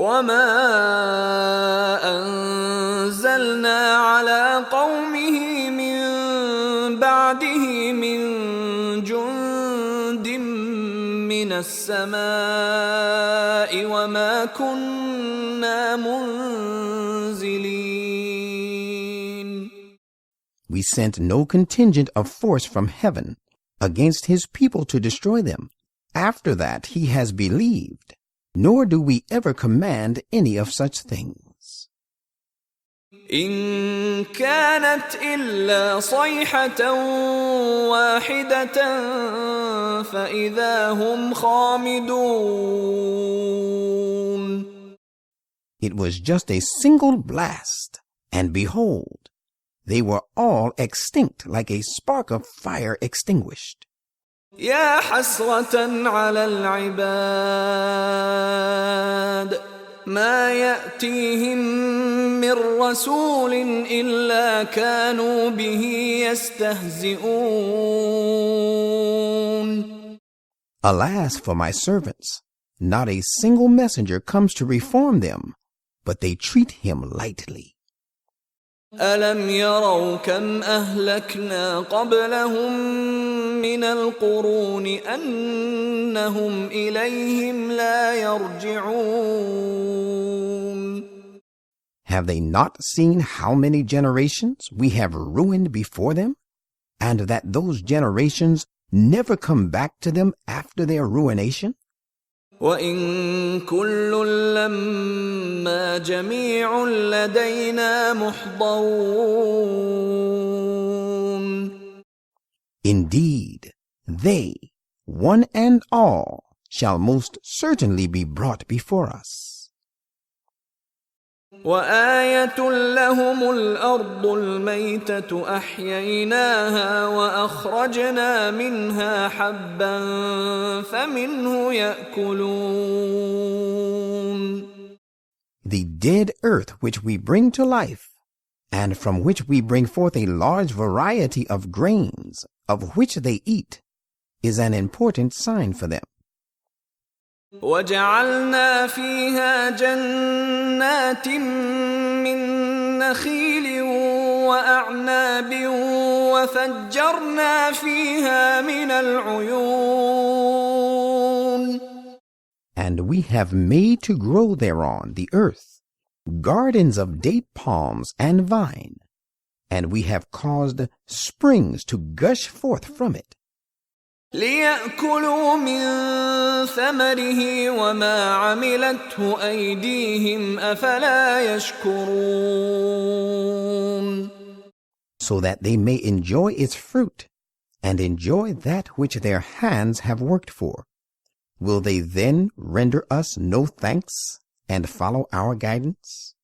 وَمَا أَنزَلْنَا عَلَى قَوْمِهِ مِن بَعْدِهِ مِن جُندٍ مِّنَ السَّمَاءِ وَمَا كُنَّا مُنزِلِينَ. We sent no contingent of force from heaven against his people to destroy them, after that he has believed, nor do we ever command any of such things. إِن كَانَتْ إِلَّا صَيْحَةً وَاحِدَةً فَإِذَا هُمْ خَامِدُونَ. It was just a single blast, and behold, they were all extinct like a spark of fire extinguished. يا حسرة على العباد ما يأتيهم من رسول إلا كانوا به يستهزئون. Alas for my servants, not a single messenger comes to reform them, but they treat him lightly. أَلَمْ يَرَوْا كَمْ أَهْلَكْنَا قَبْلَهُمْ مِنَ الْقُرُونِ أَنَّهُمْ إِلَيْهِمْ لَا يَرْجِعُونَ. Have they not seen how many generations we have ruined before them, and that those generations never come back to them after their ruination? وَإِن كُلٌّ لَّمَّا جَمِيعٌ لَّدَيْنَا مُحْضَرُونَ. Indeed, they, one and all, shall most certainly be brought before us. وَآيَةٌ لَّهُمُ الْأَرْضُ الْمَيْتَةُ أَحْيَيْنَاهَا وَأَخْرَجْنَا مِنْهَا حَبًّا فَمِنْهُ يَأْكُلُونَ. The dead earth which we bring to life, and from which we bring forth a large variety of grains, of which they eat, is an important sign for them. وَجَعَلْنَا فِيهَا جَنَّاتٍ مِّن نَّخِيلٍ وَأَعْنَابٍ وَفَجَّرْنَا فِيهَا مِنَ الْعُيُونِ. And we have made to grow thereon the earth, gardens of date palms and vine, and we have caused springs to gush forth from it. لِيَأْكُلُوا مِن ثَمَرِهِ وَمَا عَمِلَتْهُ أَيْدِيهِمْ أَفَلَا يَشْكُرُونَ. So that they may enjoy its fruit, and enjoy that which their hands have worked for. Will they then render us no thanks and follow our guidance?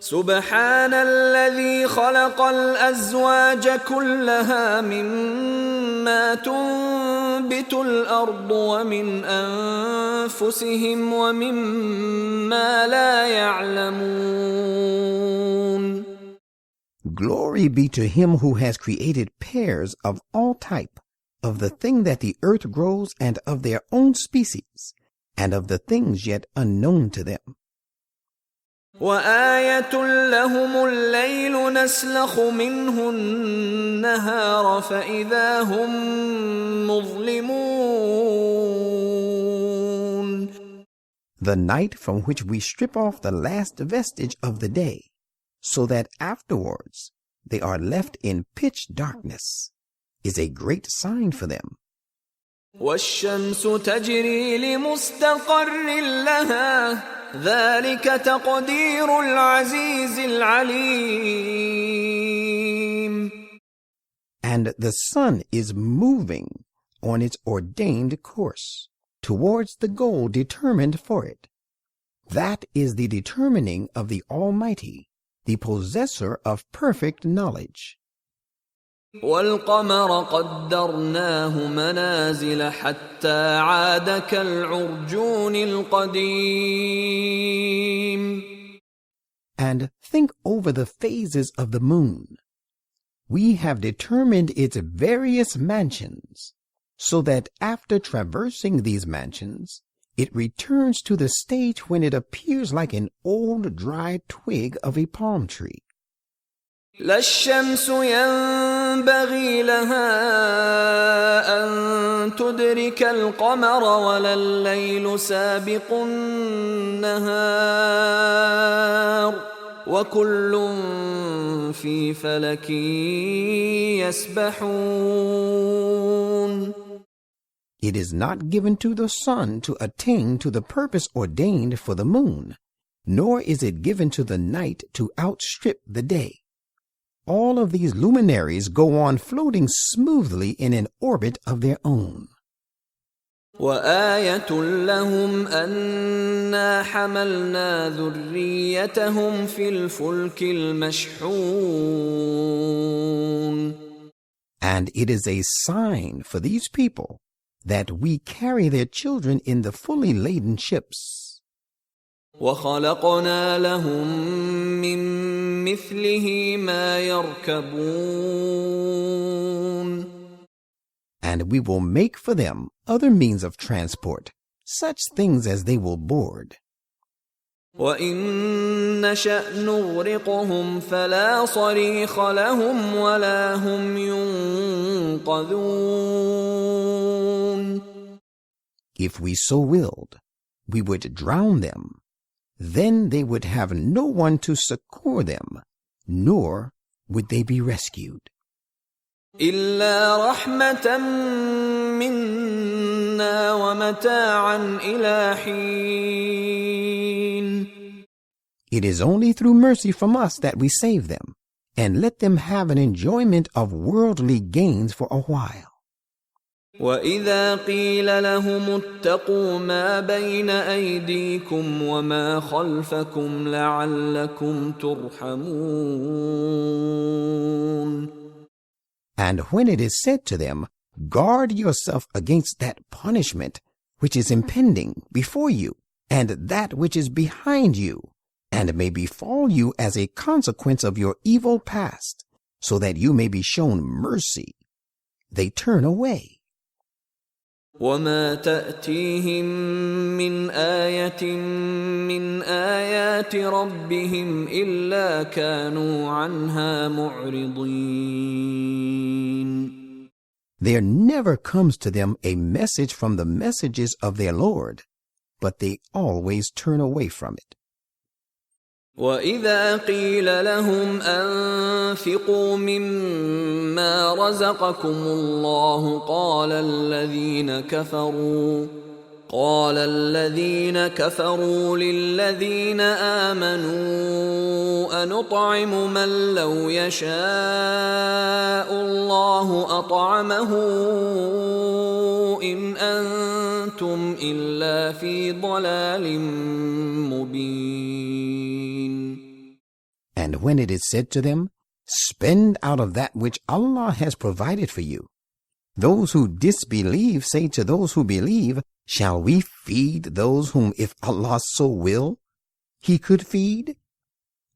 سبحان الذي خلق الأزواج كلها مما تنبت الأرض ومن أنفسهم ومما لا يعلمون. Glory be to him who has created pairs of all type, of the thing that the earth grows and of their own species, and of the things yet unknown to them. وَآيَةٌ لَّهُمُ اللَّيْلُ نَسْلَخُ مِنْهُ النَّهَارَ فَإِذَا هُمْ مُظْلِمُونَ. The night from which we strip off the last vestige of the day, so that afterwards they are left in pitch darkness, is a great sign for them. وَالشَّمْسُ تَجْرِي لِمُسْتَقَرٍّ لَّهَا ذَلِكَ تَقْدِيرُ الْعَزِيزِ الْعَلِيمِ. And the sun is moving on its ordained course towards the goal determined for it. That is the determining of the Almighty, the possessor of perfect knowledge. وَالْقَمَرَ قَدَّرْنَاهُ مَنَازِلَ حَتَّى عَادَ كَالْعُرْجُونِ الْقَدِيمِ. And think over the phases of the moon. We have determined its various mansions, so that after traversing these mansions, it returns to the stage when it appears like an old dry twig of a palm tree. لا الشمس ينبغي لها أن تدرك القمر ولا الليل سابق النهار وكل في فلك يسبحون. It is not given to the sun to attain to the purpose ordained for the moon, nor is it given to the night to outstrip the day. All of these luminaries go on floating smoothly in an orbit of their own. وآية لهم أنا حملنا ذريتهم في الفلك المشحون. And it is a sign for these people that we carry their children in the fully laden ships. وخلقنا لهم من مثله ما يركبون. And we will make for them other means of transport, such things as they will board. وإن نشأ نغرقهم فلا صريخ لهم ولا هم ينقذون. If we so willed, we would drown them. Then they would have no one to succor them, nor would they be rescued. إلا رحمة منا ومتاعا إلى حين. It is only through mercy from us that we save them, and let them have an enjoyment of worldly gains for a while. وإذا قيل لهم اتقوا ما بين أيديكم وما خلفكم لعلكم ترحمون. And when it is said to them, guard yourself against that punishment which is impending before you, and that which is behind you, and may befall you as a consequence of your evil past, so that you may be shown mercy, they turn away. وما تأتيهم من آية من آيات ربهم إلا كانوا عنها معرضين. There never comes to them a message from the messages of their Lord, but they always turn away from it. وإذا قيل لهم أنفقوا مما رزقكم الله قال الذين كفروا للذين آمنوا أنطعم من لو يشاء الله أطعمه إن أنتم إلا في ضلال مبين. And when it is said to them, spend out of that which Allah has provided for you, those who disbelieve say to those who believe, shall we feed those whom, if Allah so will, He could feed?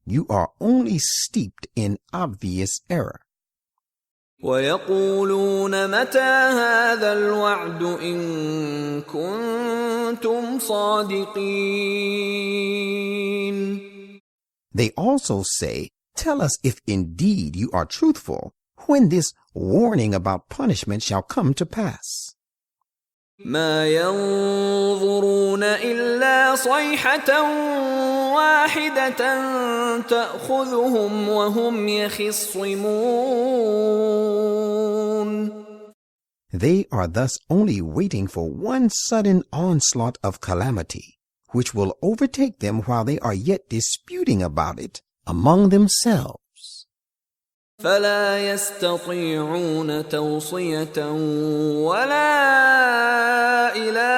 You are only steeped in obvious error. وَيَقُولُونَ مَتَى هَذَا الْوَعْدُ إِن كُنتُمْ صَادِقِينَ. They also say, tell us if indeed you are truthful, when this warning about punishment shall come to pass. ما ينظرون إلا صيحة واحدة تأخذهم وهم يخصمون. They are thus only waiting for one sudden onslaught of calamity, which will overtake them while they are yet disputing about it among themselves. فلا يستطيعون توصية ولا إلى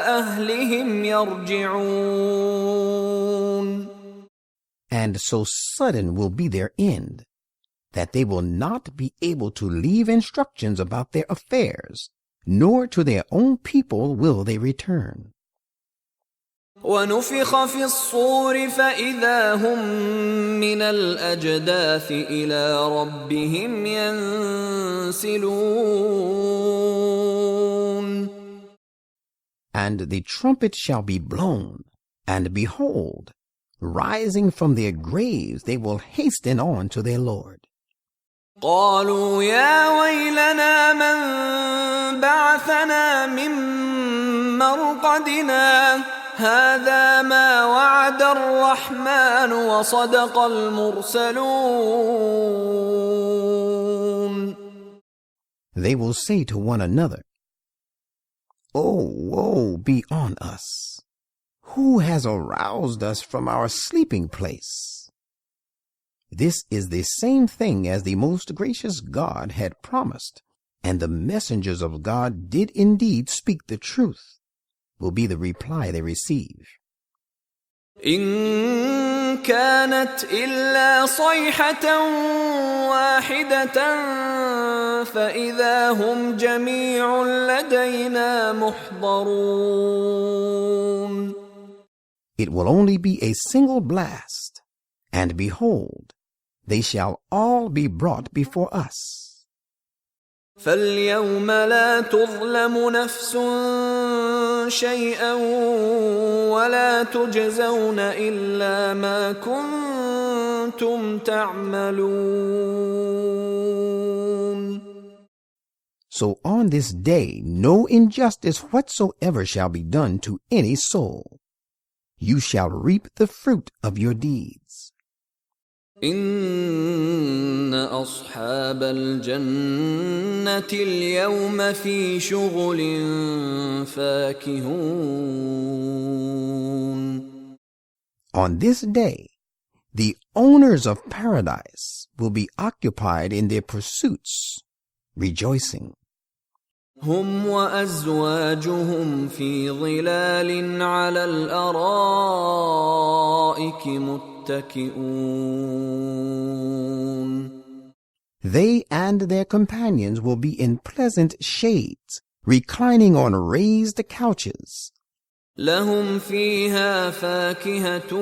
أهلهم يرجعون. And so sudden will be their end, that they will not be able to leave instructions about their affairs, nor to their own people will they return. ونفخ في الصور فإذا هم من الأجداث إلى ربهم ينسلون. And the trumpet shall be blown, and behold, rising from their graves they will hasten on to their Lord. قالوا يا ويلنا من بعثنا من مرقدنا هذا ما وعد الرحمن وصدق المرسلون. They will say to one another, "Oh, woe be on us! Who has aroused us from our sleeping place?" This is the same thing as the most gracious God had promised, and the messengers of God did indeed speak the truth, will be the reply they receive. إن كانت إلا صيحة واحدة فإذا هم جميع لدينا محضرون. It will only be a single blast, and behold, they shall all be brought before us. فاليوم لا تظلم نفس شيئا ولا تجزون إلا ما كنتم تعملون. So on this day no injustice whatsoever shall be done to any soul. You shall reap the fruit of your deeds. إن أصحاب الجنة اليوم في شغل فاكهون. On this day, the owners of paradise will be occupied in their pursuits, rejoicing. هم وأزواجهم في ظلال على الأرائك متكئون. They and their companions will be in pleasant shades, reclining on raised couches. لهم فيها فاكهة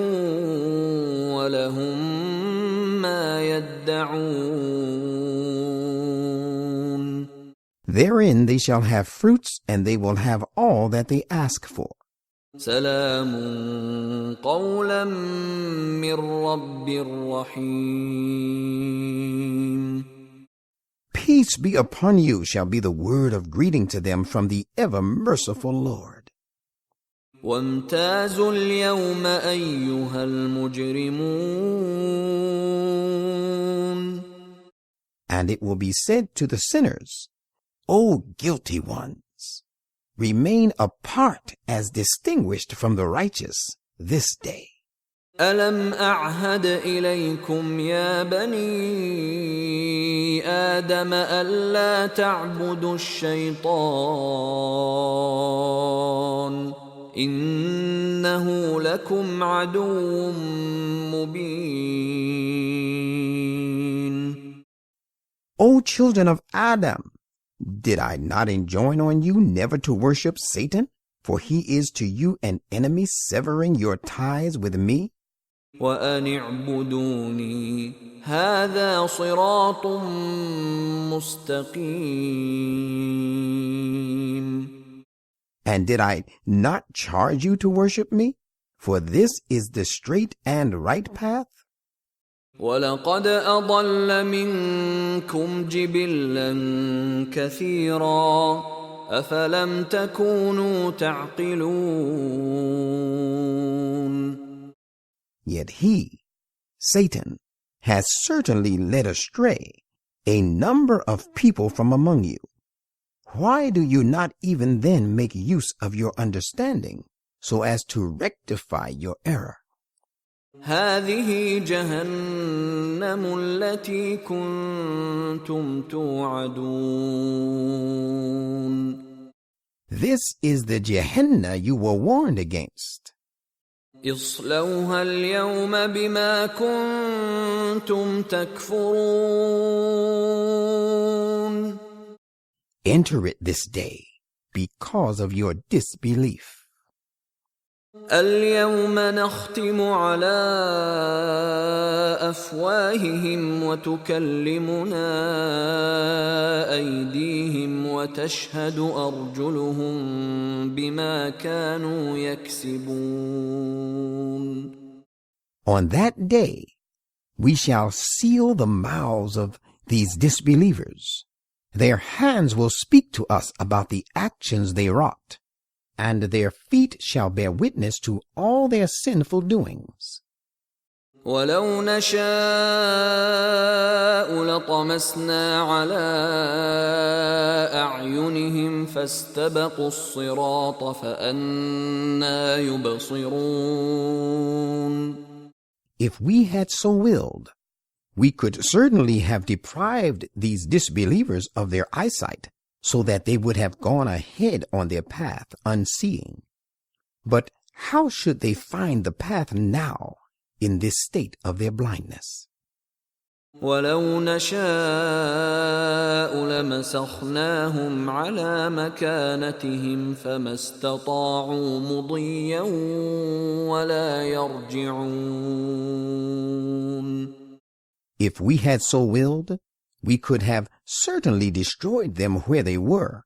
ولهم ما يدعون. Therein they shall have fruits, and they will have all that they ask for. سلام قولا من رب رحيم. Peace be upon you shall be the word of greeting to them from the ever-merciful Lord. وامتازوا اليوم أيها المجرمون. And it will be said to the sinners, O guilty ones, remain apart as distinguished from the righteous this day. ألم أعهد إليكم يا بني آدم ألا تعبدوا الشيطان إنه لكم عدو مبين. O children of Adam, did I not enjoin on you never to worship Satan? For he is to you an enemy, severing your ties with me. وأن اعبدوني هذا صراط مستقيم. And did I not charge you to worship me? For this is the straight and right path. وَلَقَدْ أَضَلَّ مِنْكُمْ جِبِلًّا كَثِيرًا أَفَلَمْ تَكُونُوا تَعْقِلُونَ. Yet he, Satan, has certainly led astray a number of people from among you. Why do you not even then make use of your understanding so as to rectify your error? هذه جهنم التي كنتم توعدون. This is the Gehenna you were warned against. اصلوها اليوم بما كنتم تكفرون. Enter it this day because of your disbelief. اليوم نختم على أفواههم وتكلمنا أيديهم وتشهد أرجلهم بما كانوا يكسبون. On that day, we shall seal the mouths of these disbelievers. Their hands will speak to us about the actions they wrought, and their feet shall bear witness to all their sinful doings. ولو نشاء لطمسنا على أعينهم فاستبقوا الصراط فأنى يبصرون. If we had so willed, we could certainly have deprived these disbelievers of their eyesight, so that they would have gone ahead on their path unseeing. But how should they find the path now in this state of their blindness? ولو نشاء لمسخناهم على مكانتهم فما استطاعوا مضيا ولا يرجعون. If we had so willed, we could have certainly destroyed them where they were,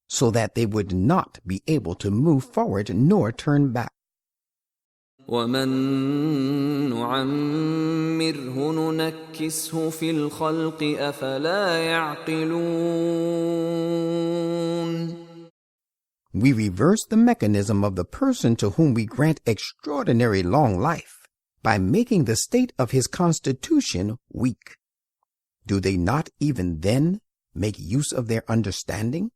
so that they would not be able to move forward nor turn back. ومن نعمره ننكسه في الخلق أفلا يعقلون. We reverse the mechanism of the person to whom we grant extraordinary long life by making the state of his constitution weak. Do they not even then make use of their understanding?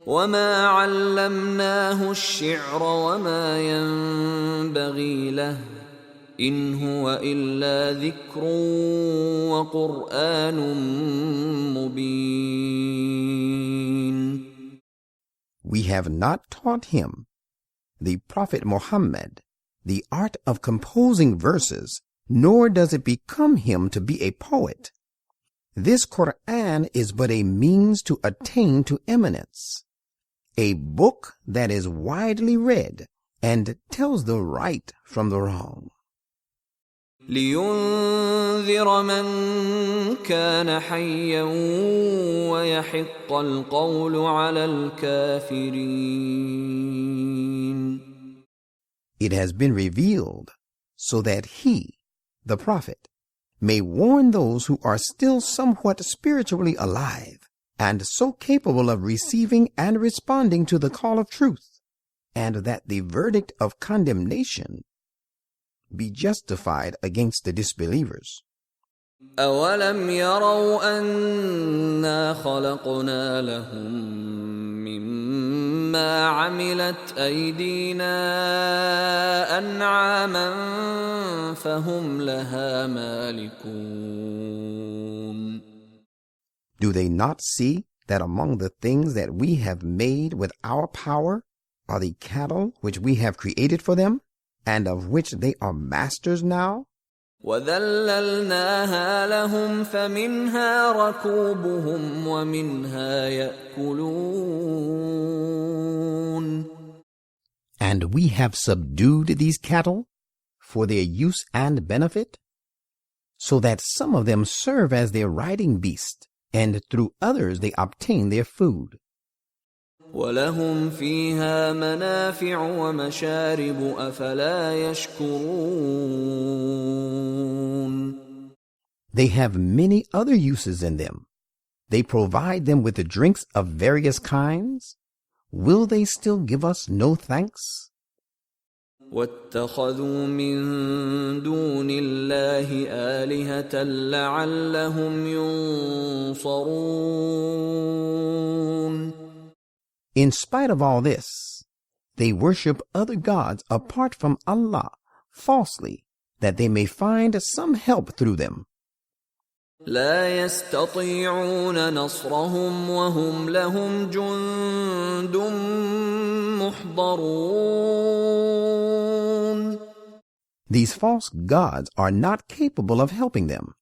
وما علمناه الشعر وما ينبغي له إن هو إلا ذكر وقرآن مبين. We have not taught him, the Prophet Muhammad, the art of composing verses, nor does it become him to be a poet. This Quran is but a means to attain to eminence, a book that is widely read and tells the right from the wrong. لينذر من كان حيا ويحق القول على الكافرين. It has been revealed so that he, the Prophet, may warn those who are still somewhat spiritually alive and so capable of receiving and responding to the call of truth, and that the verdict of condemnation be justified against the disbelievers. أولم يروا أنا خلقنا لهم مما عملت أيدينا أنعاما فهم لها مالكون. Do they not see that among the things that we have made with our power are the cattle which we have created for them, and of which they are masters now? وَذَلَّلْنَاهَا لَهُمْ فَمِنْهَا رَكُوبُهُمْ وَمِنْهَا يَأْكُلُونَ. And we have subdued these cattle for their use and benefit, so that some of them serve as their riding beast, and through others they obtain their food. وَلَهُمْ فِيهَا مَنَافِعُ وَمَشَارِبُ أَفَلَا يَشْكُرُونَ. They have many other uses in them. They provide them with the drinks of various kinds. Will they still give us no thanks? وَاتَّخَذُوا مِن دُونِ اللَّهِ آلِهَةً لَعَلَّهُمْ يُنصَرُونَ. In spite of all this, they worship other gods apart from Allah falsely, that they may find some help through them. لا يستطيعون نصرهم وهم لهم جند محضرون. These false gods are not capable of helping them.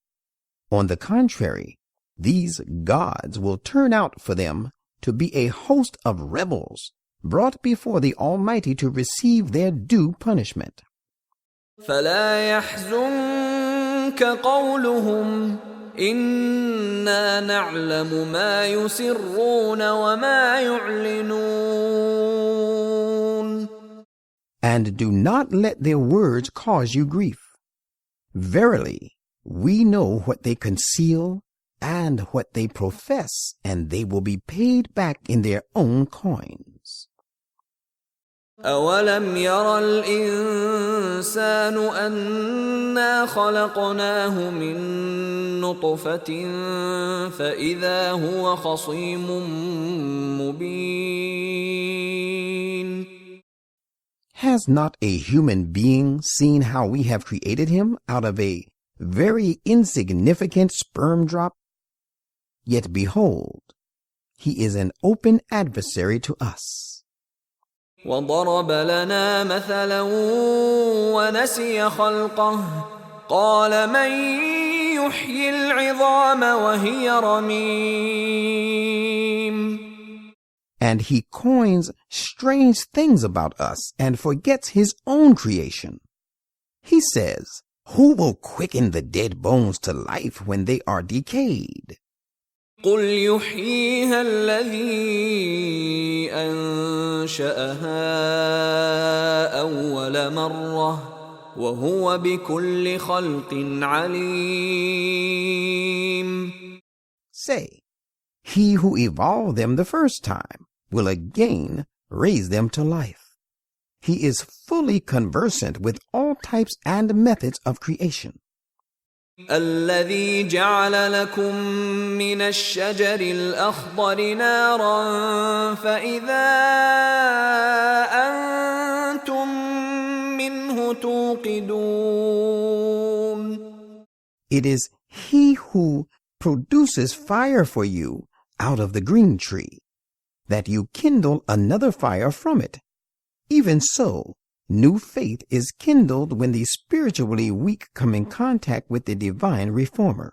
On the contrary, these gods will turn out for them to be a host of rebels, brought before the Almighty to receive their due punishment. فلا يحزنك قولهم إنا نعلم ما يسرون وما يعلنون. And do not let their words cause you grief. Verily, we know what they conceal and what they profess, and they will be paid back in their own coins. أولم ير الإنسان أنا خلقناه من نطفة فإذا هو خصيم مبين. Has not a human being seen how we have created him out of a very insignificant sperm drop? Yet behold, he is an open adversary to us. وضرب لنا مثلا ونسي خلقه قال من يحيي العظام وهي رميم. And he coins strange things about us and forgets his own creation. He says, who will quicken the dead bones to life when they are decayed? قل يحييها الذي أنشأها أول مرة وهو بكل خلق عليم. Say, he who evolved them the first time will again raise them to life. He is fully conversant with all types and methods of creation. الذي جعل لكم من الشجر الأخضر نارا فإذا أنتم منه توقدون. It is he who produces fire for you out of the green tree, that you kindle another fire from it. Even so, new faith is kindled when the spiritually weak come in contact with the divine reformer.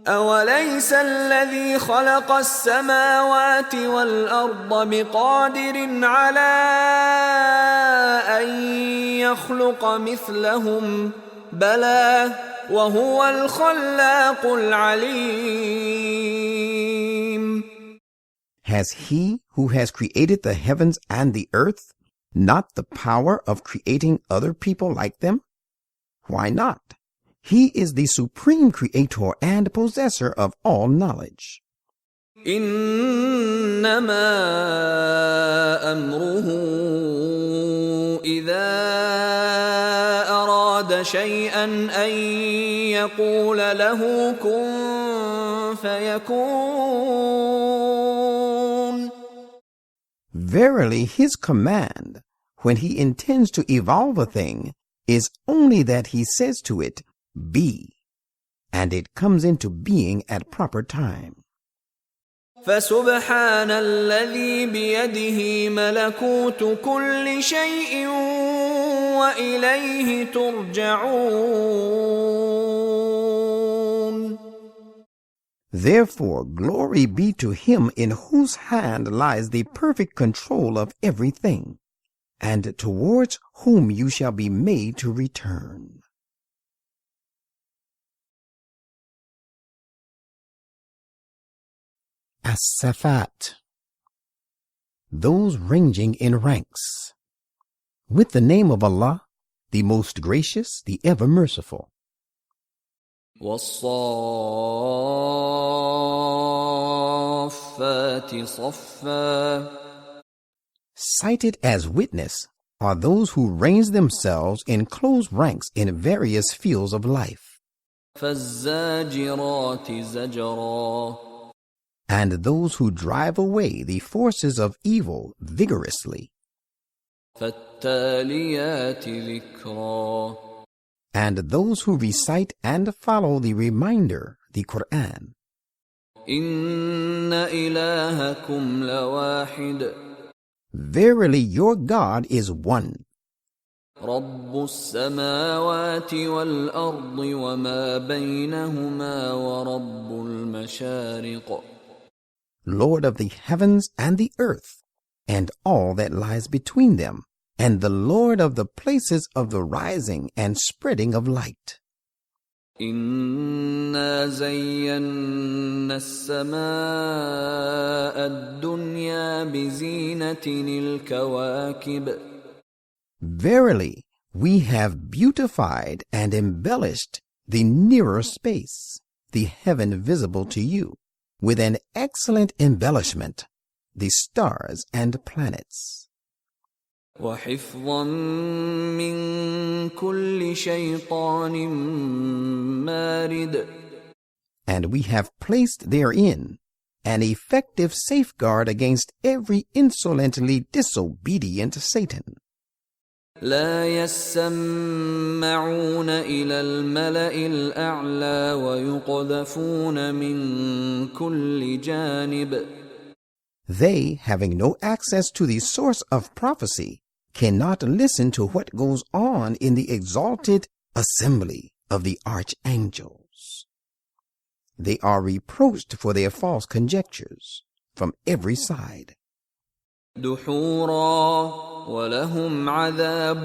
أوليس الذي خلق السماوات والأرض بقادر على أن يخلق مثلهم بلى وهو الخلاق العليم. Has he who has created the heavens and the earth not the power of creating other people like them? Why not? He is the supreme creator and possessor of all knowledge. إنما أمره إذا أراد شيئا أن يقول له كن فيكون. Verily, his command, when he intends to evolve a thing, is only that he says to it, be, and it comes into being at proper time. فسبحان الذي بيده ملكوت كل شيء وإليه ترجعون. Therefore, glory be to him in whose hand lies the perfect control of everything, and towards whom you shall be made to return. As-Safat, those ranging in ranks. With the name of Allah, the most gracious, the ever merciful. وَالصَّافَّاتِ صَفًّا. Cited as witness are those who range themselves in close ranks in various fields of life. فَالزَّاجِرَاتِ زَجْرًا. And those who drive away the forces of evil vigorously. فَالتَّالِيَاتِ ذِكْرًا. And those who recite and follow the reminder, the Quran. إِنَّ إِلَٰهَكُمْ لَوَاحِدٌ. Verily your God is one. رَبُّ السَّمَاوَاتِ وَالْأَرْضِ وَمَا بَيْنَهُمَا وَرَبُّ الْمَشَارِقِ. Lord of the heavens and the earth, and all that lies between them, and the Lord of the places of the rising and spreading of light. إنا زينا السماء الدنيا بزينة الكواكب. Verily, we have beautified and embellished the nearer space, the heaven visible to you, with an excellent embellishment, the stars and planets. وحفظا من كل شيطان مارد. And we have placed therein an effective safeguard against every insolently disobedient Satan. لا يسمعون إلى الملأ الأعلى ويقذفون من كل جانب. They, having no access to the source of prophecy, cannot listen to what goes on in the exalted assembly of the archangels. They are reproached for their false conjectures from every side. دحورا ولهم عذاب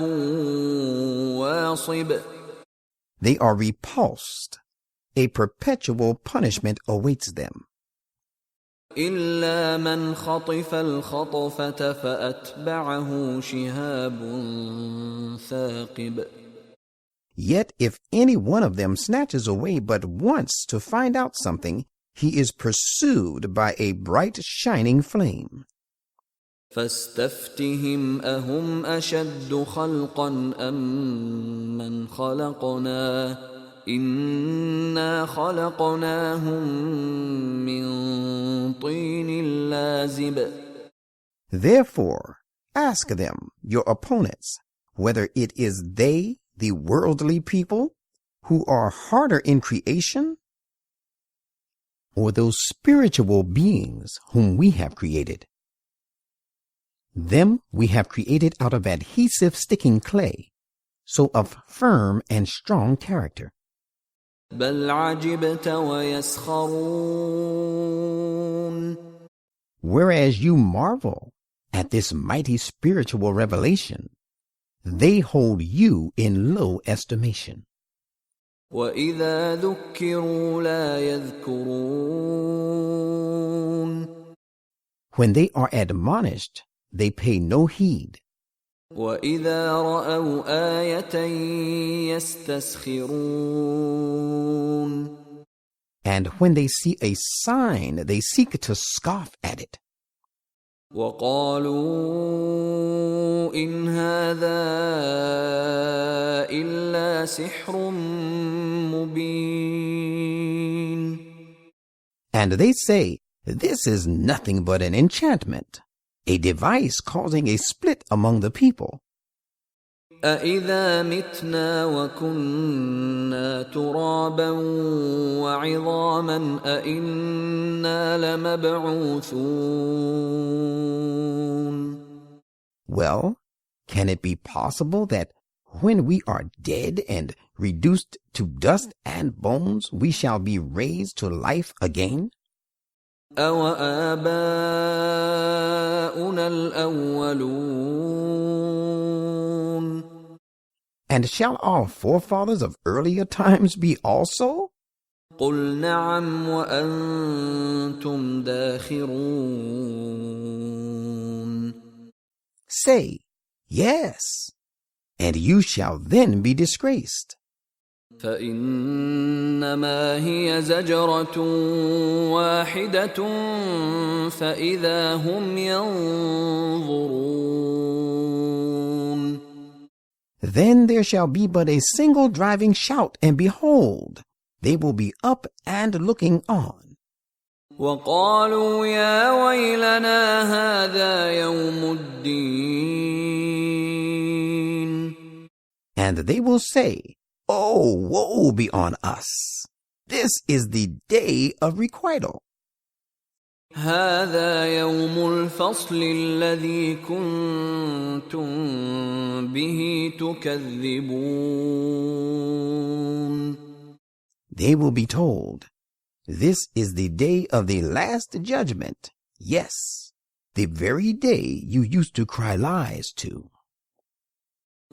واصب. They are repulsed. A perpetual punishment awaits them. إلا من خطف الخطفة فأتبعه شهاب ثاقب. Yet if any one of them snatches away but once to find out something, he is pursued by a bright shining flame. فاستفتهم أهم أشد خلقا أم من خلقنا إنا خلقناهم من طين لازب. Therefore, ask them, your opponents, whether it is they, the worldly people, who are harder in creation, or those spiritual beings whom we have created. Them we have created out of adhesive sticking clay, so of firm and strong character. بل عجبت ويسخرون. Whereas you marvel at this mighty spiritual revelation, they hold you in low estimation. وإذا ذكروا لا يذكرون. When they are admonished, they pay no heed. وَإِذَا رَأَوْا آيَةً يَسْتَسْخِرُونَ. And when they see a sign, they seek to scoff at it. وَقَالُوا إِنْ هَذَا إِلَّا سِحْرٌ مُبِينٌ. And they say, this is nothing but an enchantment, a device causing a split among the people. أَإِذَا مِتْنَا وَكُنَّا تُرَابًا وَعِظَامًا أَإِنَّا لَمَبْعُوثُونَ. Well, can it be possible that when we are dead and reduced to dust and bones, we shall be raised to life again? أَوَآبَاؤُنَا الْأَوَّلُونَ. And shall our forefathers of earlier times be also? قُلْ نَعَمْ وَأَنْتُمْ دَاخِرُونَ. Say, yes, and you shall then be disgraced. فإنما هي زجرة واحدة فإذا هم ينظرون. Then there shall be but a single driving shout, and behold, they will be up and looking on. وقالوا يا ويلنا هذا يوم الدين. And they will say, oh, woe be on us! This is the day of requital. هذا يوم الفصل الذي كنتم به تكذبون. They will be told, this is the day of the last judgment. Yes, the very day you used to cry lies to.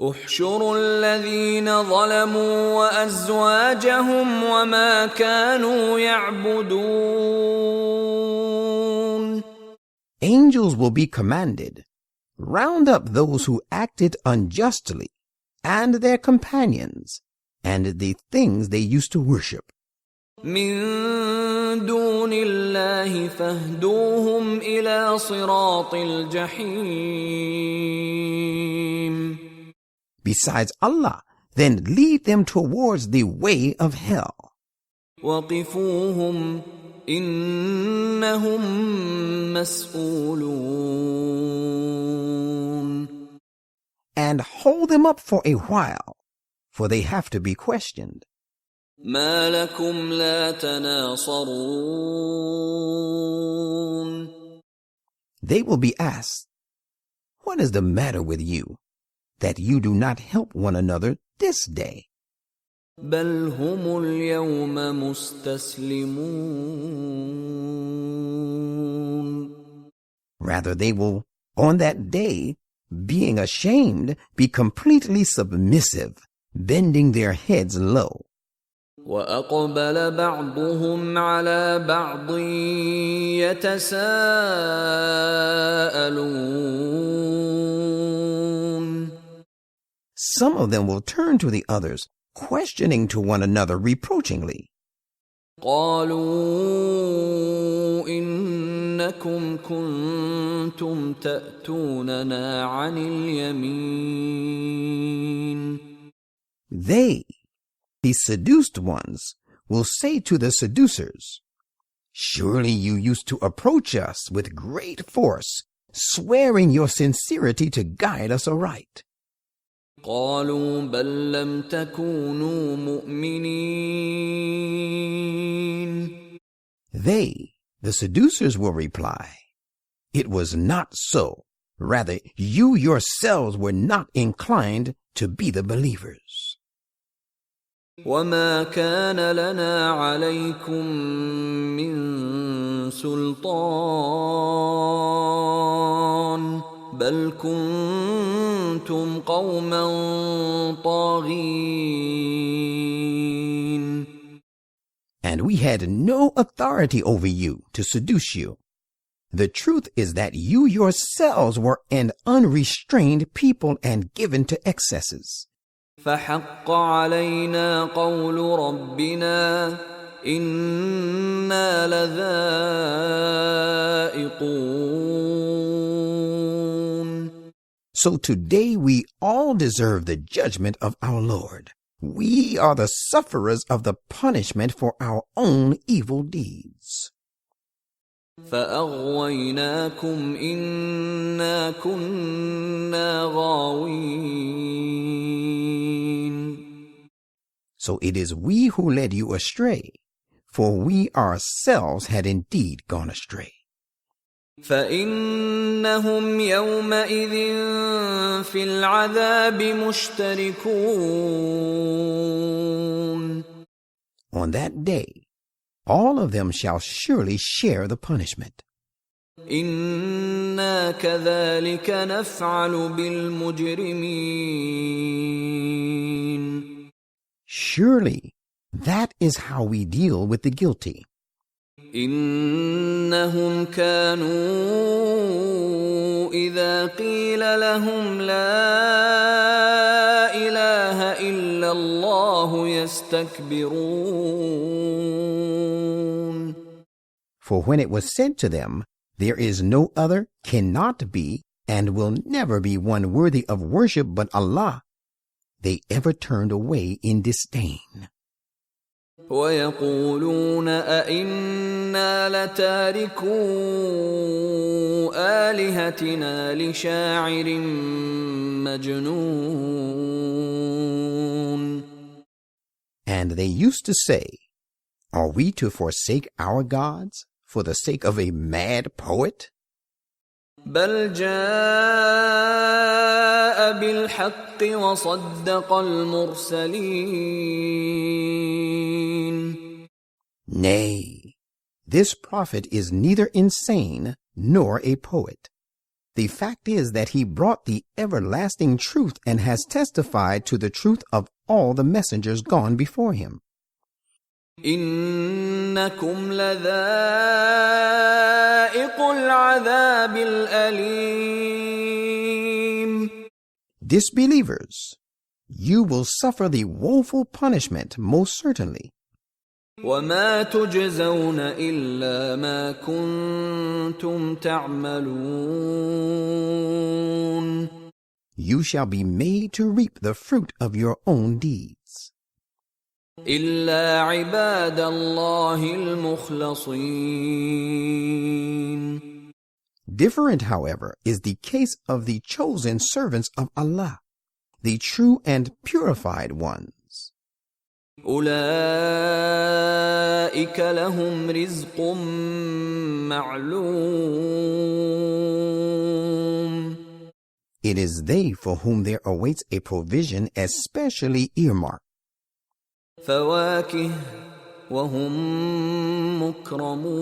احشروا الذين ظلموا وأزواجهم وما كانوا يعبدون. Angels will be commanded, round up those who acted unjustly, and their companions, and the things they used to worship. من دون الله فاهدوهم إلى صراط الجحيم. Besides Allah, then lead them towards the way of hell. وقفوهم إنهم مسؤولون. And hold them up for a while, for they have to be questioned. ما لكم لا تناصرون. They will be asked, what is the matter with you, that you do not help one another this day? بل هم اليوم مستسلمون. Rather, they will, on that day, being ashamed, be completely submissive, bending their heads low. وأقبل بعضهم على بعض يتساءلون. Some of them will turn to the others, questioning to one another reproachingly. قالوا إنكم كنتم تأتوننا عن اليمين. They, the seduced ones, will say to the seducers, surely you used to approach us with great force, swearing your sincerity to guide us aright. قالوا بل لم تكونوا مؤمنين. They, the seducers, will reply, it was not so. Rather, you yourselves were not inclined to be the believers. وما كان لنا عليكم من سلطان بل كنتم قوما طاغين. And we had no authority over you to seduce you. The truth is that you yourselves were an unrestrained people and given to excesses. فحق علينا قول ربنا إنا لذائقون. So today we all deserve the judgment of our Lord. We are the sufferers of the punishment for our own evil deeds. فأغويناكم إنا كنا غاوين. So it is we who led you astray, for we ourselves had indeed gone astray. فإنهم يومئذ في العذاب مشتركون. On that day, all of them shall surely share the punishment. إنا كذلك نفعل بالمجرمين. Surely, that is how we deal with the guilty. إنهم كانوا إذا قيل لهم لا إله إلا الله يستكبرون. For when it was said to them, there is no other, cannot be, and will never be one worthy of worship but Allah, they ever turned away in disdain. ويقولون أئنا لتاركو آلهتنا لشاعر مجنون. And they used to say, are we to forsake our gods for the sake of a mad poet? بل جاء بالحق وصدق المرسلين. Nay, this prophet is neither insane nor a poet. The fact is that he brought the everlasting truth and has testified to the truth of all the messengers gone before him. إنكم لذائق العذاب الأليم. Disbelievers, you will suffer the woeful punishment most certainly. وما تجزون إلا ما كنتم تعملون. You shall be made to reap the fruit of your own deeds. إلا عباد الله المخلصين. Different, however, is the case of the chosen servants of Allah, the true and purified ones. أولئك لهم رزق معلوم. It is they for whom there awaits a provision especially earmarked. فواكه وهم مكرمون.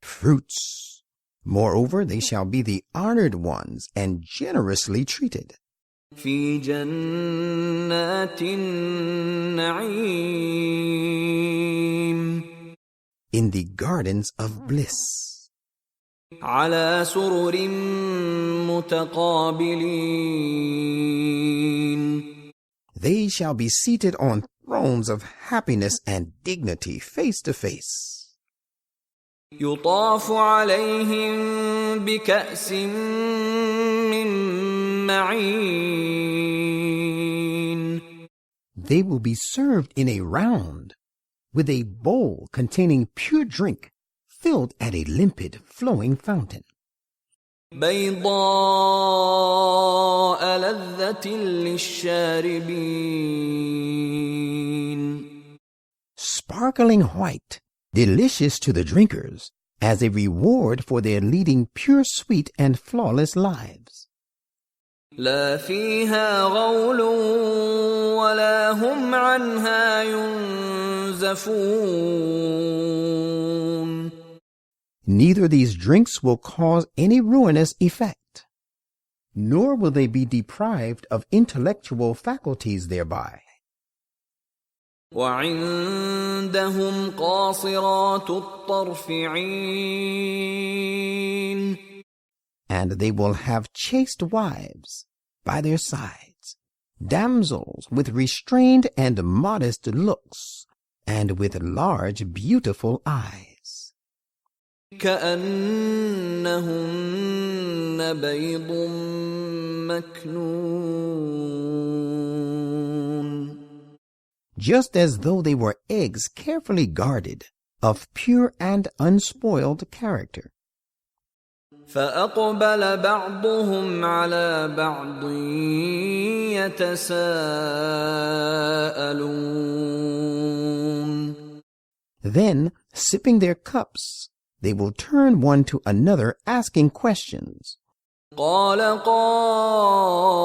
Fruits. Moreover, they shall be the honored ones and generously treated. في جنات النعيم. In the gardens of bliss. على سرر متقابلين. They shall be seated on thrones of happiness and dignity face to face. يطاف عليهم بكأس من معين. They will be served in a round with a bowl containing pure drink filled at a limpid flowing fountain. بيضاء لذة للشاربين. Sparkling white, delicious to the drinkers, as a reward for their leading pure, sweet, and flawless lives. لا فيها غول ولا هم عنها ينزفون. Neither these drinks will cause any ruinous effect, nor will they be deprived of intellectual faculties thereby. وعندهم قاصرات الطرف عين. And they will have chaste wives by their sides, damsels with restrained and modest looks, and with large beautiful eyes. كأنهن بيض مكنون. Just as though they were eggs carefully guarded, of pure and unspoiled character. فأقبل بعضهم على بعض يتساءلون. Then, sipping their cups, they will turn one to another asking questions. قال قائل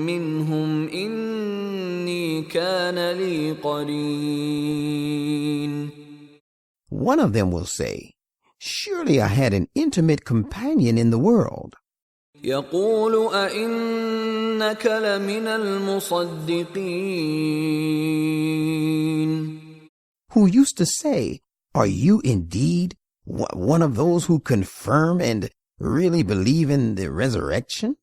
منهم إني كان لي قرين. One of them will say, surely I had an intimate companion in the world. يقول أئنك لمن المصدقين. Who used to say, are you indeed one of those who confirm and really believe in the resurrection?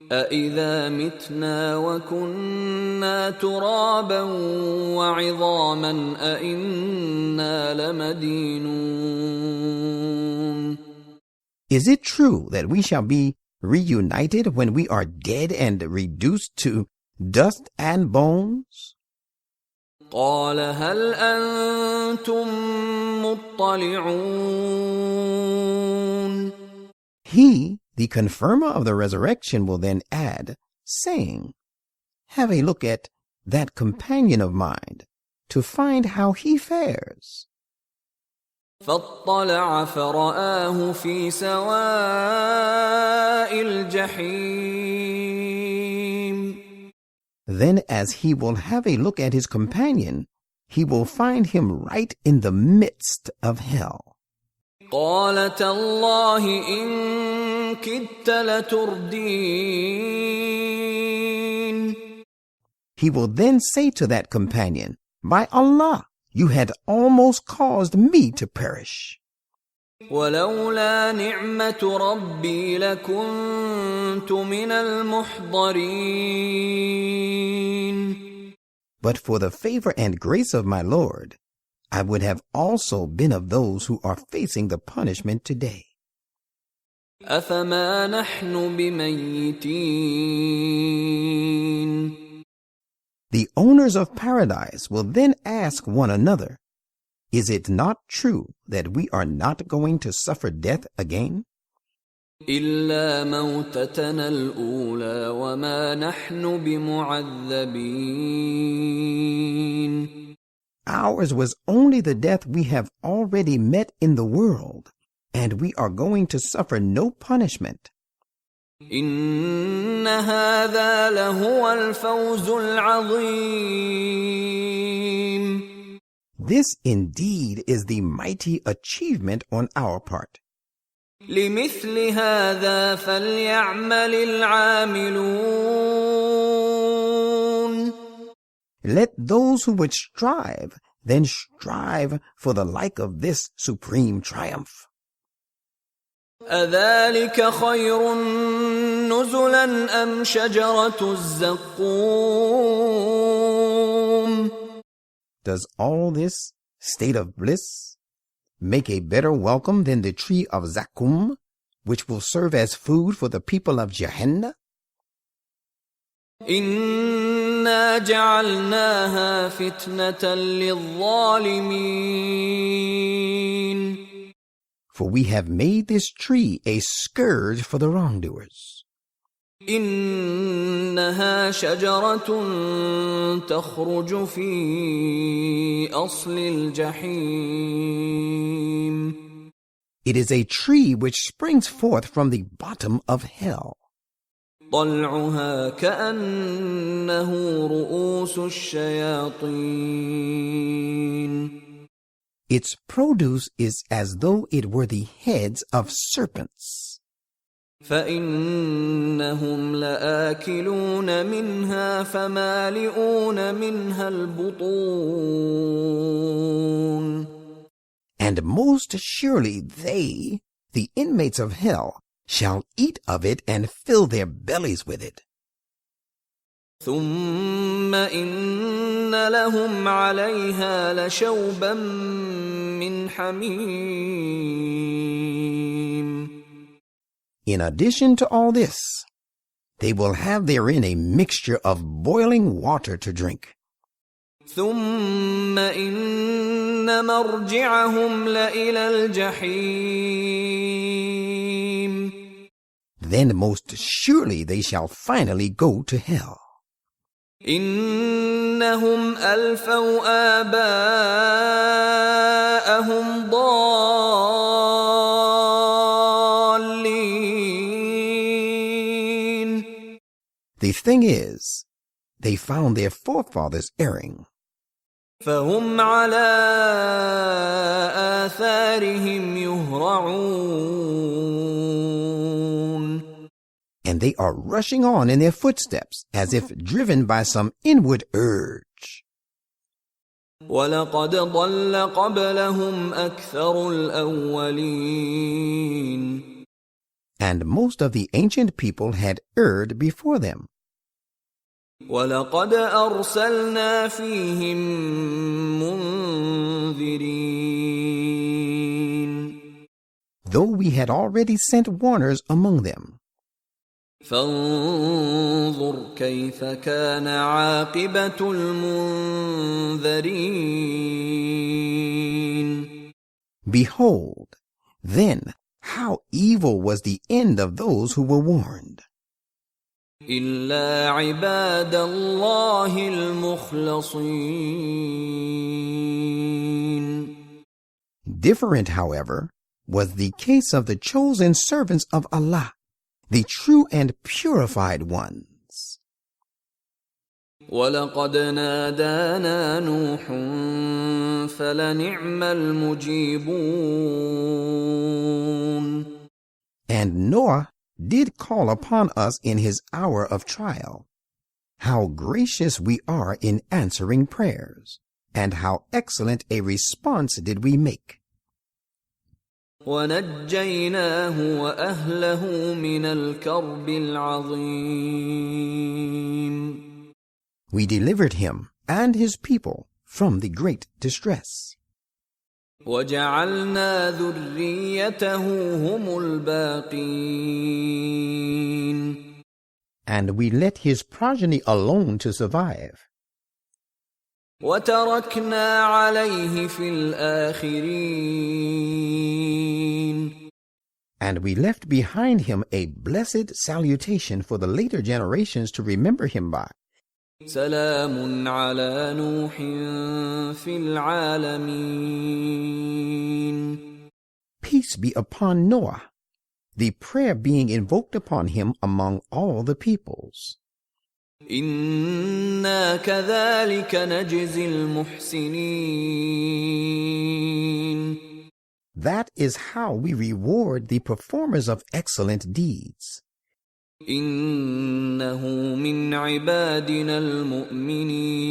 أَإِذَا مِتْنَا وَكُنَّا تُرَابًا وَعِظَامًا أَإِنَّا لَمَدِينُونَ. Is it true that we shall be reunited when we are dead and reduced to dust and bones? قال هل أنتم مطلعون. He, the confirmer of the resurrection, will then add, saying, have a look at that companion of mine to find how he fares. فاطلع فرآه في سواء الجحيم. Then as he will have a look at his companion, he will find him right in the midst of hell. قال تالله إن كدت لتردين. He will then say to that companion, By Allah, you had almost caused me to perish. ولولا نعمة ربي لكنت من المحضرين. But for the favor and grace of my Lord, I would have also been of those who are facing the punishment today. أفما نحن بميتين. The owners of paradise will then ask one another, Is it not true that we are not going to suffer death again? إلا موتتنا الأولى وما نحن بمعذبين. Ours was only the death we have already met in the world, and we are going to suffer no punishment. إن هذا لهو الفوز العظيم. This indeed is the mighty achievement on our part. لمثل هذا فليعمل العاملون. Let those who would strive then strive for the like of this supreme triumph. أذلك خير نزلا أم شجرة الزقوم. Does all this state of bliss make a better welcome than the tree of Zakum, which will serve as food for the people of Jahannam? إنا جعلناها فتنة للظالمين. For we have made this tree a scourge for the wrongdoers. إنها شجرة تخرج في أصل الجحيم. It is a tree which springs forth from the bottom of hell. طلعها كأنه رؤوس الشياطين. Its produce is as though it were the heads of serpents. فإنهم لآكلون منها فمالئون منها البطون. And most surely they, the inmates of hell, shall eat of it and fill their bellies with it. ثم إن لهم عليها لشوبا من حميم. In addition to all this, they will have therein a mixture of boiling water to drink. ثم إن مرجعهم لإلى الجحيم. Then most surely they shall finally go to hell. إنهم ألفوا آباءهم ضالين. The thing is, they found their forefathers erring. فهم على آثارهم يهرعون. And they are rushing on in their footsteps as if driven by some inward urge. وَلَقَدْ ضَلَّ قَبْلَهُمْ أَكْثَرُ الْأَوَّلِينَ. And most of the ancient people had erred before them. وَلَقَدْ أَرْسَلْنَا فِيهِم مُنذِرِينَ. Though we had already sent warners among them. فانظر كيف كان عاقبة المنذرين. Behold, then how evil was the end of those who were warned. إلا عباد الله المخلصين. Different, however, was the case of the chosen servants of Allah, the true and purified ones. ولقد نادانا نوح فلنعم المجيبون. And Noah did call upon us in his hour of trial. How gracious we are in answering prayers, and how excellent a response did we make. ونجيناه وأهله من الكرب العظيم. We delivered him and his people from the great distress. وجعلنا ذريته هم الباقين. And we let his progeny alone to survive. وتركنا عليه في الآخرين. And we left behind him a blessed salutation for the later generations to remember him by. سلام على نوح في العالمين. Peace be upon Noah, the prayer being invoked upon him among all the peoples. إنا كذلك نجزي المحسنين. That is how we reward the performers of excellent deeds. إنه من عبادنا المؤمنين.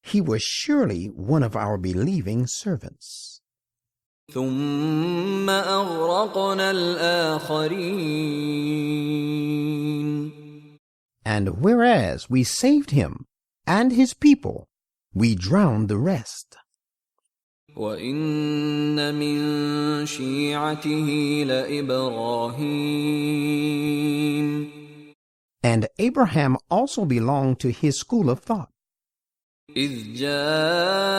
He was surely one of our believing servants. ثم أغرقنا الآخرين. And whereas we saved him and his people, we drowned the rest. وإن من شيعته لإبراهيم. And Abraham also belonged to his school of thought. إذ جاء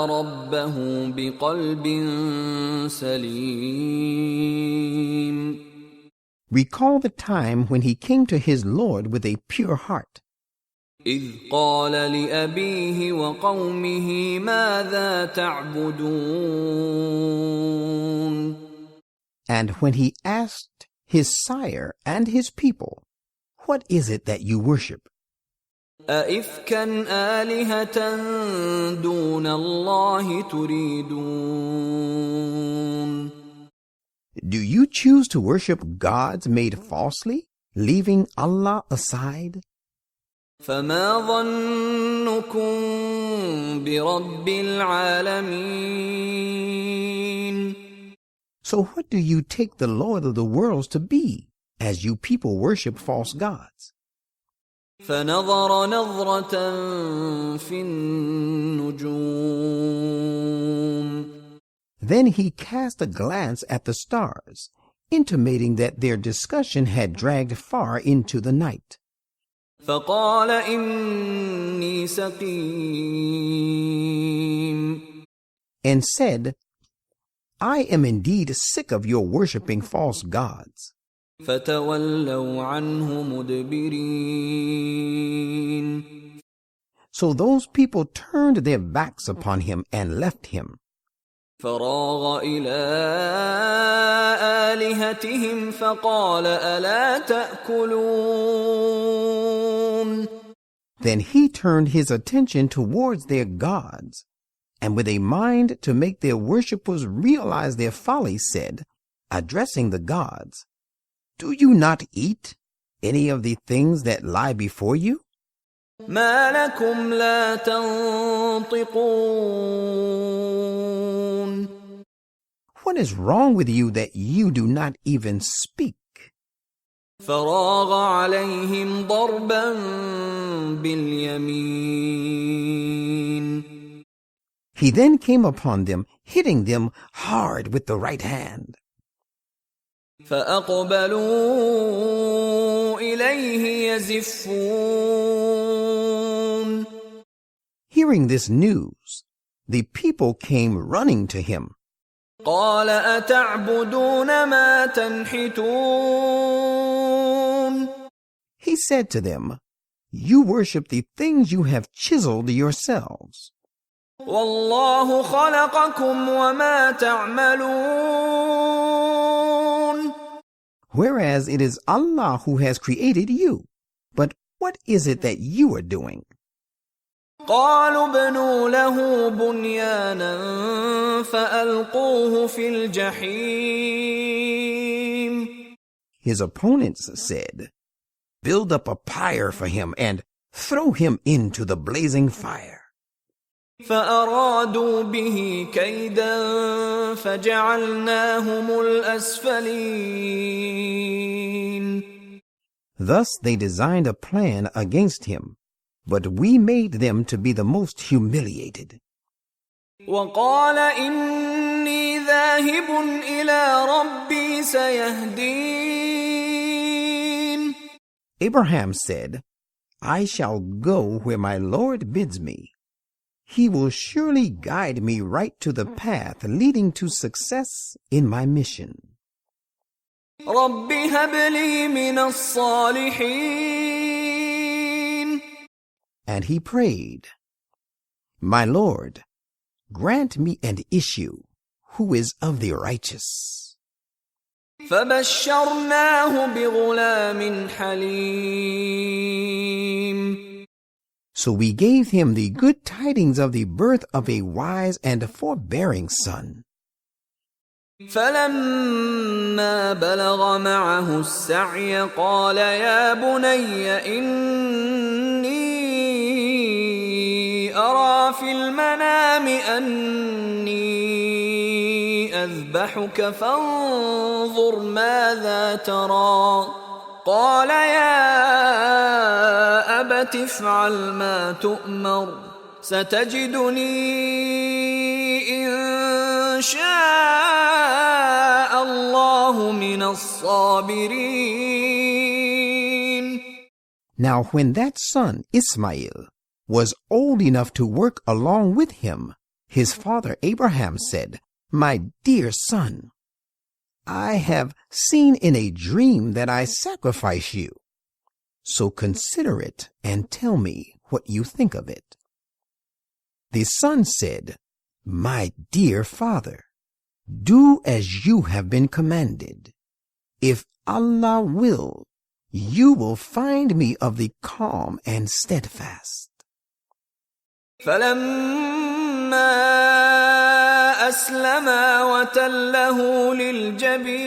ربه بقلب سليم. Recall the time when he came to his Lord with a pure heart. إذ قال لأبيه وقومه ماذا تعبدون. And when he asked his sire and his people, what is it that you worship? أئفكا آلهة دون الله تريدون. Do you choose to worship gods made falsely, leaving Allah aside? فما ظنكم برب العالمين. So what do you take the Lord of the worlds to be, as you people worship false gods? فنظر نظرة في النجوم. Then he cast a glance at the stars, intimating that their discussion had dragged far into the night. فقال إني سقيم. And said, I am indeed sick of your worshipping false gods. فتولوا عنه مدبرين. So those people turned their backs upon him and left him. فراغ إلى آلهتهم فقال ألا تأكلون. Then he turned his attention towards their gods, and with a mind to make their worshippers realize their folly said, addressing the gods, Do you not eat any of the things that lie before you? ما لكم لا تنطقون. What is wrong with you that you do not even speak? فراغ عليهم ضربا باليمين. He then came upon them, hitting them hard with the right hand. فأقبلوا إليه يزفون. Hearing this news, the people came running to him. قال أتعبدون ما تنحتون. He said to them, You worship the things you have chiseled yourselves. والله خلقكم وما تعملون. Whereas it is Allah who has created you But what is it that you are doing? قالوا ابنوا له بنيانا فألقوه في الجحيم. His opponents said, "Build up a pyre for him and throw him into the blazing fire." فأرادوا به كيدا فجعلناهم الأسفلين. Thus they designed a plan against him, but we made them to be the most humiliated. وقال إني ذاهب إلى ربي سيهدين. Abraham said, "I shall go where my Lord bids me. He will surely guide me right to the path leading to success in my mission." رب هب لي من الصالحين. And he prayed, "My Lord, grant me an issue who is of the righteous." فبشرناه بغلام حليم. So we gave him the good tidings of the birth of a wise and forbearing son. فلما بلغ معه السعي قال يا بني إني أرى في المنام أني أذبحك فانظر ماذا ترى. قال يا أبت افعل ما تؤمر ستجدني إن شاء الله من الصابرين. Now when that son, Ismail, was old enough to work along with him, his father Abraham said, "My dear son, I have seen in a dream that I sacrifice you. So consider it and tell me what you think of it." The son said, "My dear father, do as you have been commanded. If Allah will, you will find me of the calm and steadfast." فلما أسلما وتله للجبين.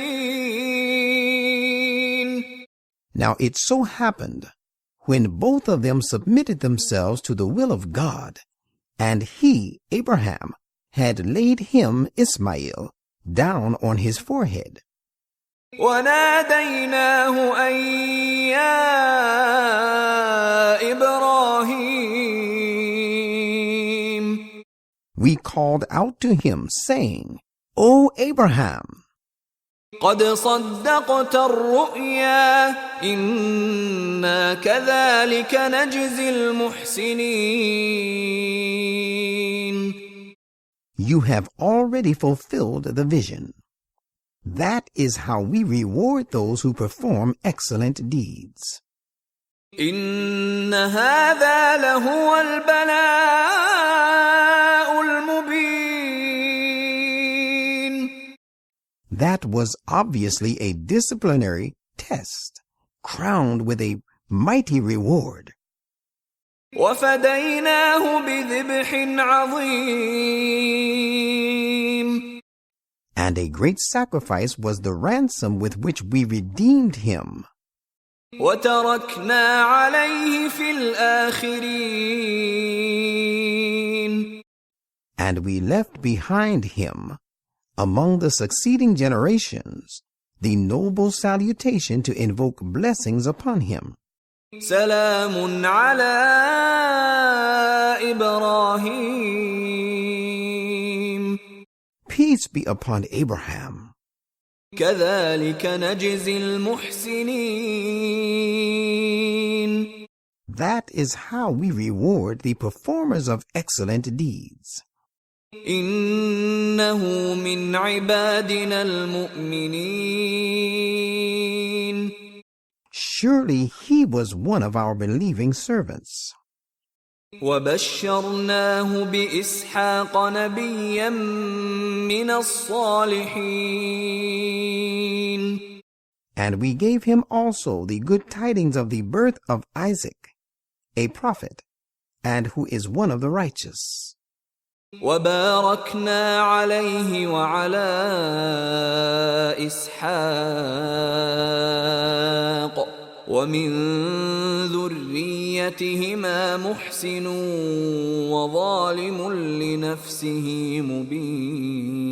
Now it so happened, when both of them submitted themselves to the will of God, and he, Abraham, had laid him, Ismail, down on his forehead. وناديناه أن يا إبراهيم. We called out to him, saying, "O Abraham, قد صدقت الرؤيا إنا كذلك نجزي المحسنين. you have already fulfilled the vision. That is how we reward those who perform excellent deeds." إن هذا لهو البلاء المبين. That was obviously a disciplinary test, crowned with a mighty reward. وفديناه بذبح عظيم. And a great sacrifice was the ransom with which we redeemed him. وتركنا عليه في الآخرين. And we left behind him, among the succeeding generations, the noble salutation to invoke blessings upon him. سلام على إبراهيم. Peace be upon Abraham. كذلك نجزي المحسنين. That is how we reward the performers of excellent deeds. إنه من عبادنا المؤمنين. Surely he was one of our believing servants. وبشرناه بإسحاق نبيا من الصالحين. And we gave him also the good tidings of the birth of Isaac, a prophet, and who is one of the righteous. وباركنا عليه وعلى إسحاق ومن ذريتهما محسن وظالم لنفسه مبين.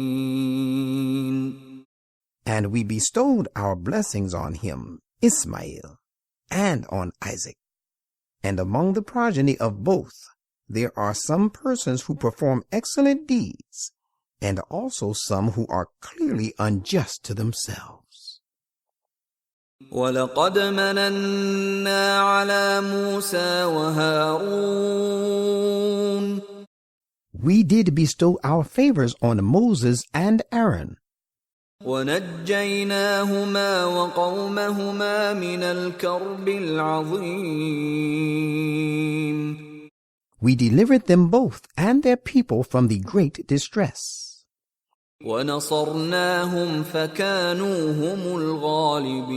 And we bestowed our blessings on him, Ismail, and on Isaac. And among the progeny of both, there are some persons who perform excellent deeds, and also some who are clearly unjust to themselves. وَلَقَدْ مَنَنَّا عَلَى مُوسَى وَهَارُونَ. We did bestow our favors on Moses and Aaron. وَنَجَّيْنَاهُمَا وَقَوْمَهُمَا مِنَ الْكَرْبِ الْعَظِيمِ. We delivered them both and their people from the great distress. وَنَصَرْنَاهُمْ فَكَانُوا هُمُ الْغَالِبِينَ.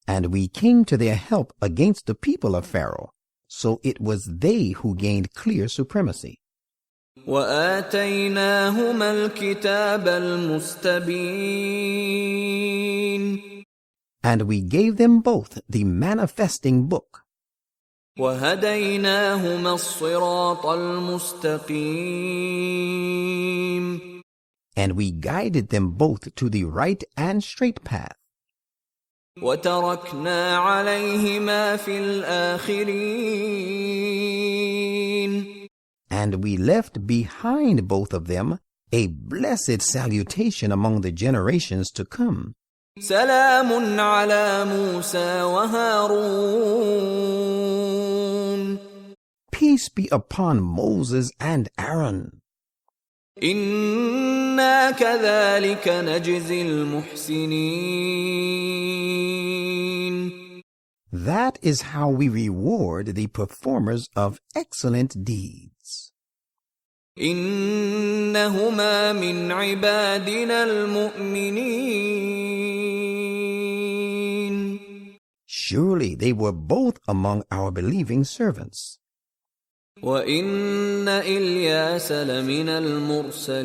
And we came to their help against the people of Pharaoh, so it was they who gained clear supremacy. وَآتَيْنَاهُمَا الْكِتَابَ الْمُسْتَبِينَ. And we gave them both the manifesting book. وَهَدَيْنَاهُمَا الصِّرَاطَ الْمُسْتَقِيمَ. And we guided them both to the right and straight path. وَتَرَكْنَا عَلَيْهِمَا فِي الْآخِرِينَ. And we left behind both of them a blessed salutation among the generations to come. سَلَامٌ عَلَى مُوسَى وَهَارُونَ. Peace be upon Moses and Aaron. إِنَّا كَذَلِكَ نَجْزِي الْمُحْسِنِينَ. That is how we reward the performers of excellent deeds. إِنَّهُمَا مِنْ عِبَادِنَا الْمُؤْمِنِينَ. Surely they were both among our believing servants. وَإِنَّ إِلْيَاسَ لَمِنَ الْمُرْسَلِينَ.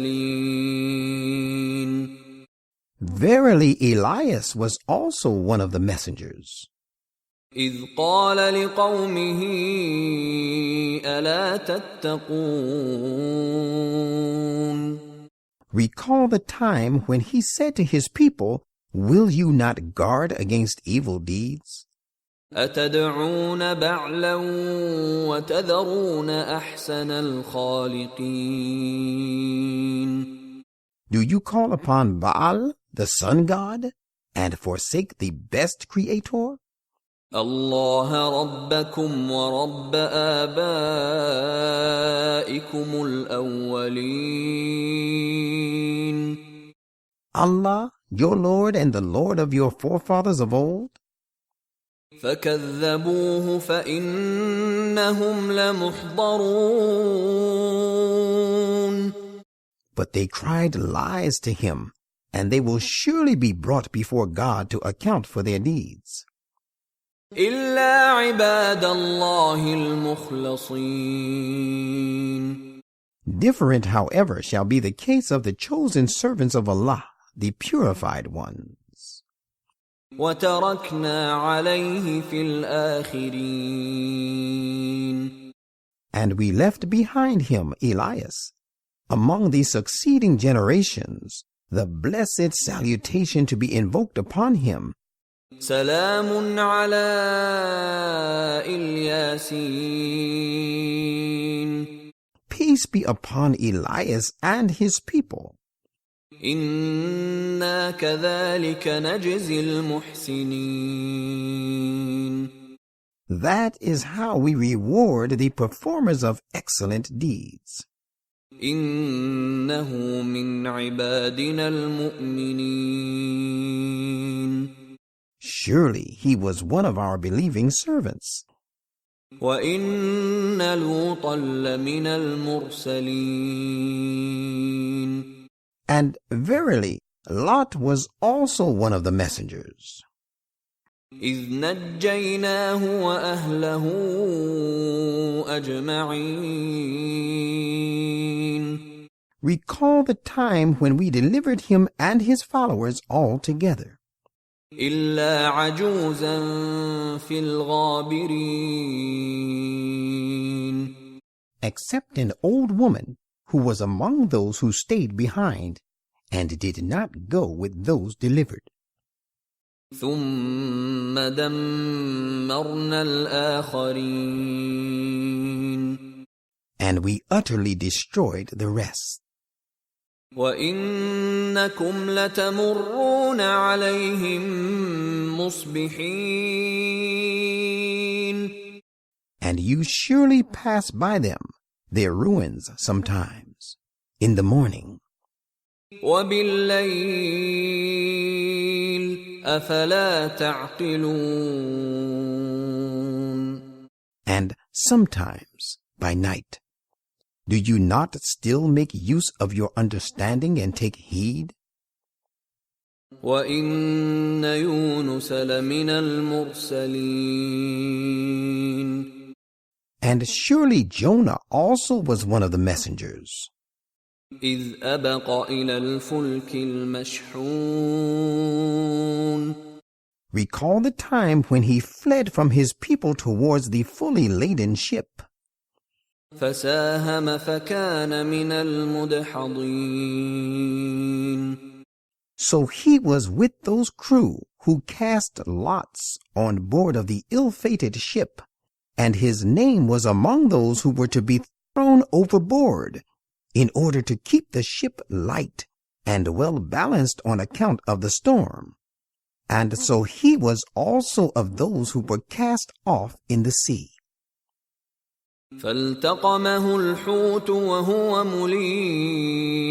Verily Elias was also one of the messengers. إِذْ قَالَ لِقَوْمِهِ أَلَا تَتَّقُونَ. Recall the time when he said to his people, "Will you not guard against evil deeds? أَتَدْعُونَ بَعْلًا وَتَذَرُونَ أَحْسَنَ الْخَالِقِينَ. Do you call upon Baal, the sun god, and forsake the best creator? اللَّهَ رَبَّكُمْ وَرَبَّ آبَائِكُمُ الْأَوَّلِينَ. Allah, your Lord and the Lord of your forefathers of old?" فَكَذَّبُوهُ فَإِنَّهُمْ لَمُحْضَرُونَ. But they cried lies to him, and they will surely be brought before God to account for their deeds. إِلَّا عِبَادَ اللَّهِ الْمُخْلَصِينَ. Different, however, shall be the case of the chosen servants of Allah, the purified ones. وَتَرَكْنَا عَلَيْهِ فِي الْآخِرِينَ. And we left behind him, Elias, among the succeeding generations, the blessed salutation to be invoked upon him. سَلَامٌ عَلَى الْيَاسِينَ. Peace be upon Elias and his people. إِنَّا كَذَلِكَ نَجْزِي الْمُحْسِنِينَ. That is how we reward the performers of excellent deeds. إِنَّهُ مِنْ عِبَادِنَا الْمُؤْمِنِينَ. Surely he was one of our believing servants. وَإِنَّ لُوطًا لَمِنَ الْمُرْسَلِينَ. And verily, Lot was also one of the messengers. إذ نجيناه وأهله أجمعين. Recall the time when we delivered him and his followers all together. إلا عجوزا في الغابرين. Except an old woman who was among those who stayed behind and did not go with those delivered. ثم دمرنا الآخرين. And we utterly destroyed the rest. وَإِنَّكُمْ لَتَمُرُّونَ عَلَيْهِمْ مُصْبِحِينَ. And you surely pass by them, their ruins sometimes, in the morning. وَبِاللَّيْلِ أَفَلَا تَعْقِلُونَ. And sometimes by night. Do you not still make use of your understanding and take heed? وَإِنَّ يُونُسَ لَمِنَ الْمُرْسَلِينَ. And surely Jonah also was one of the messengers. إِذْ أَبَقَ إِلَى الْفُلْكِ الْمَشْحُونِ. Recall the time when he fled from his people towards the fully laden ship. فساهم فكان من المدحضين. So he was with those crew who cast lots on board of the ill-fated ship, and his name was among those who were to be thrown overboard, in order to keep the ship light and well balanced on account of the storm. And so he was also of those who were cast off in the sea. فالتقمه الحوت وهو مليم.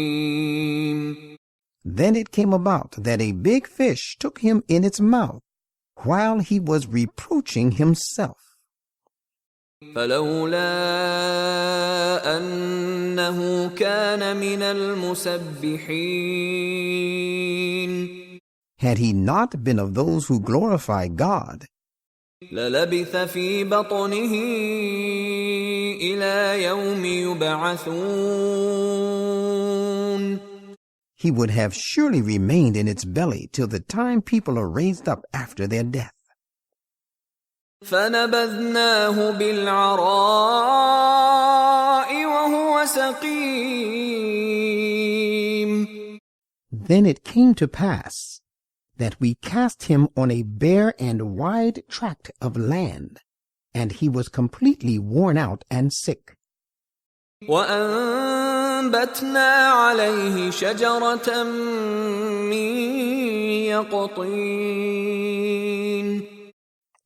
Then it came about that a big fish took him in its mouth while he was reproaching himself. فلولا أنه كان من المسبحين. Had he not been of those who glorify God, للبث في بطنه إلى يوم يبعثون. he would have surely remained in its belly till the time people are raised up after their death. فنبذناه بالعراء وهو سقيم. Then it came to pass that we cast him on a bare and wide tract of land, and he was completely worn out and sick. وأنبتنا عليه شجرة من يقطين.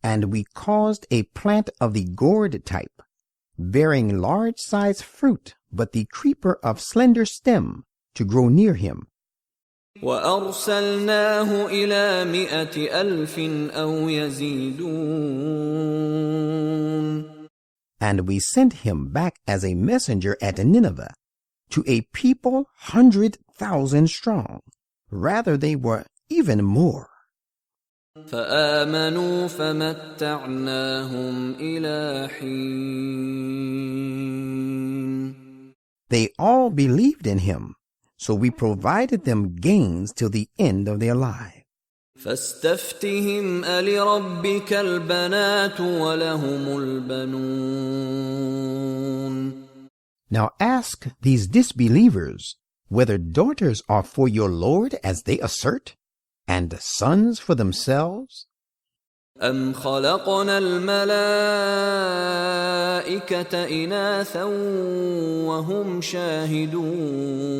And we caused a plant of the gourd type, bearing large-sized fruit, but the creeper of slender stem, to grow near him. وأرسلناه إلى 100,000 أو يزيدون. And we sent him back as a messenger at Nineveh, to a people 100,000 strong. Rather, they were even more. فآمنوا فمتعناهم إلى حين. They all believed in him, so we provided them gains till the end of their lives. فاستفتهم ألربك البنات ولهم البنون. Now ask these disbelievers whether daughters are for your Lord as they assert, and sons for themselves? أم خلقنا الملائكة إناثا وهم شاهدون.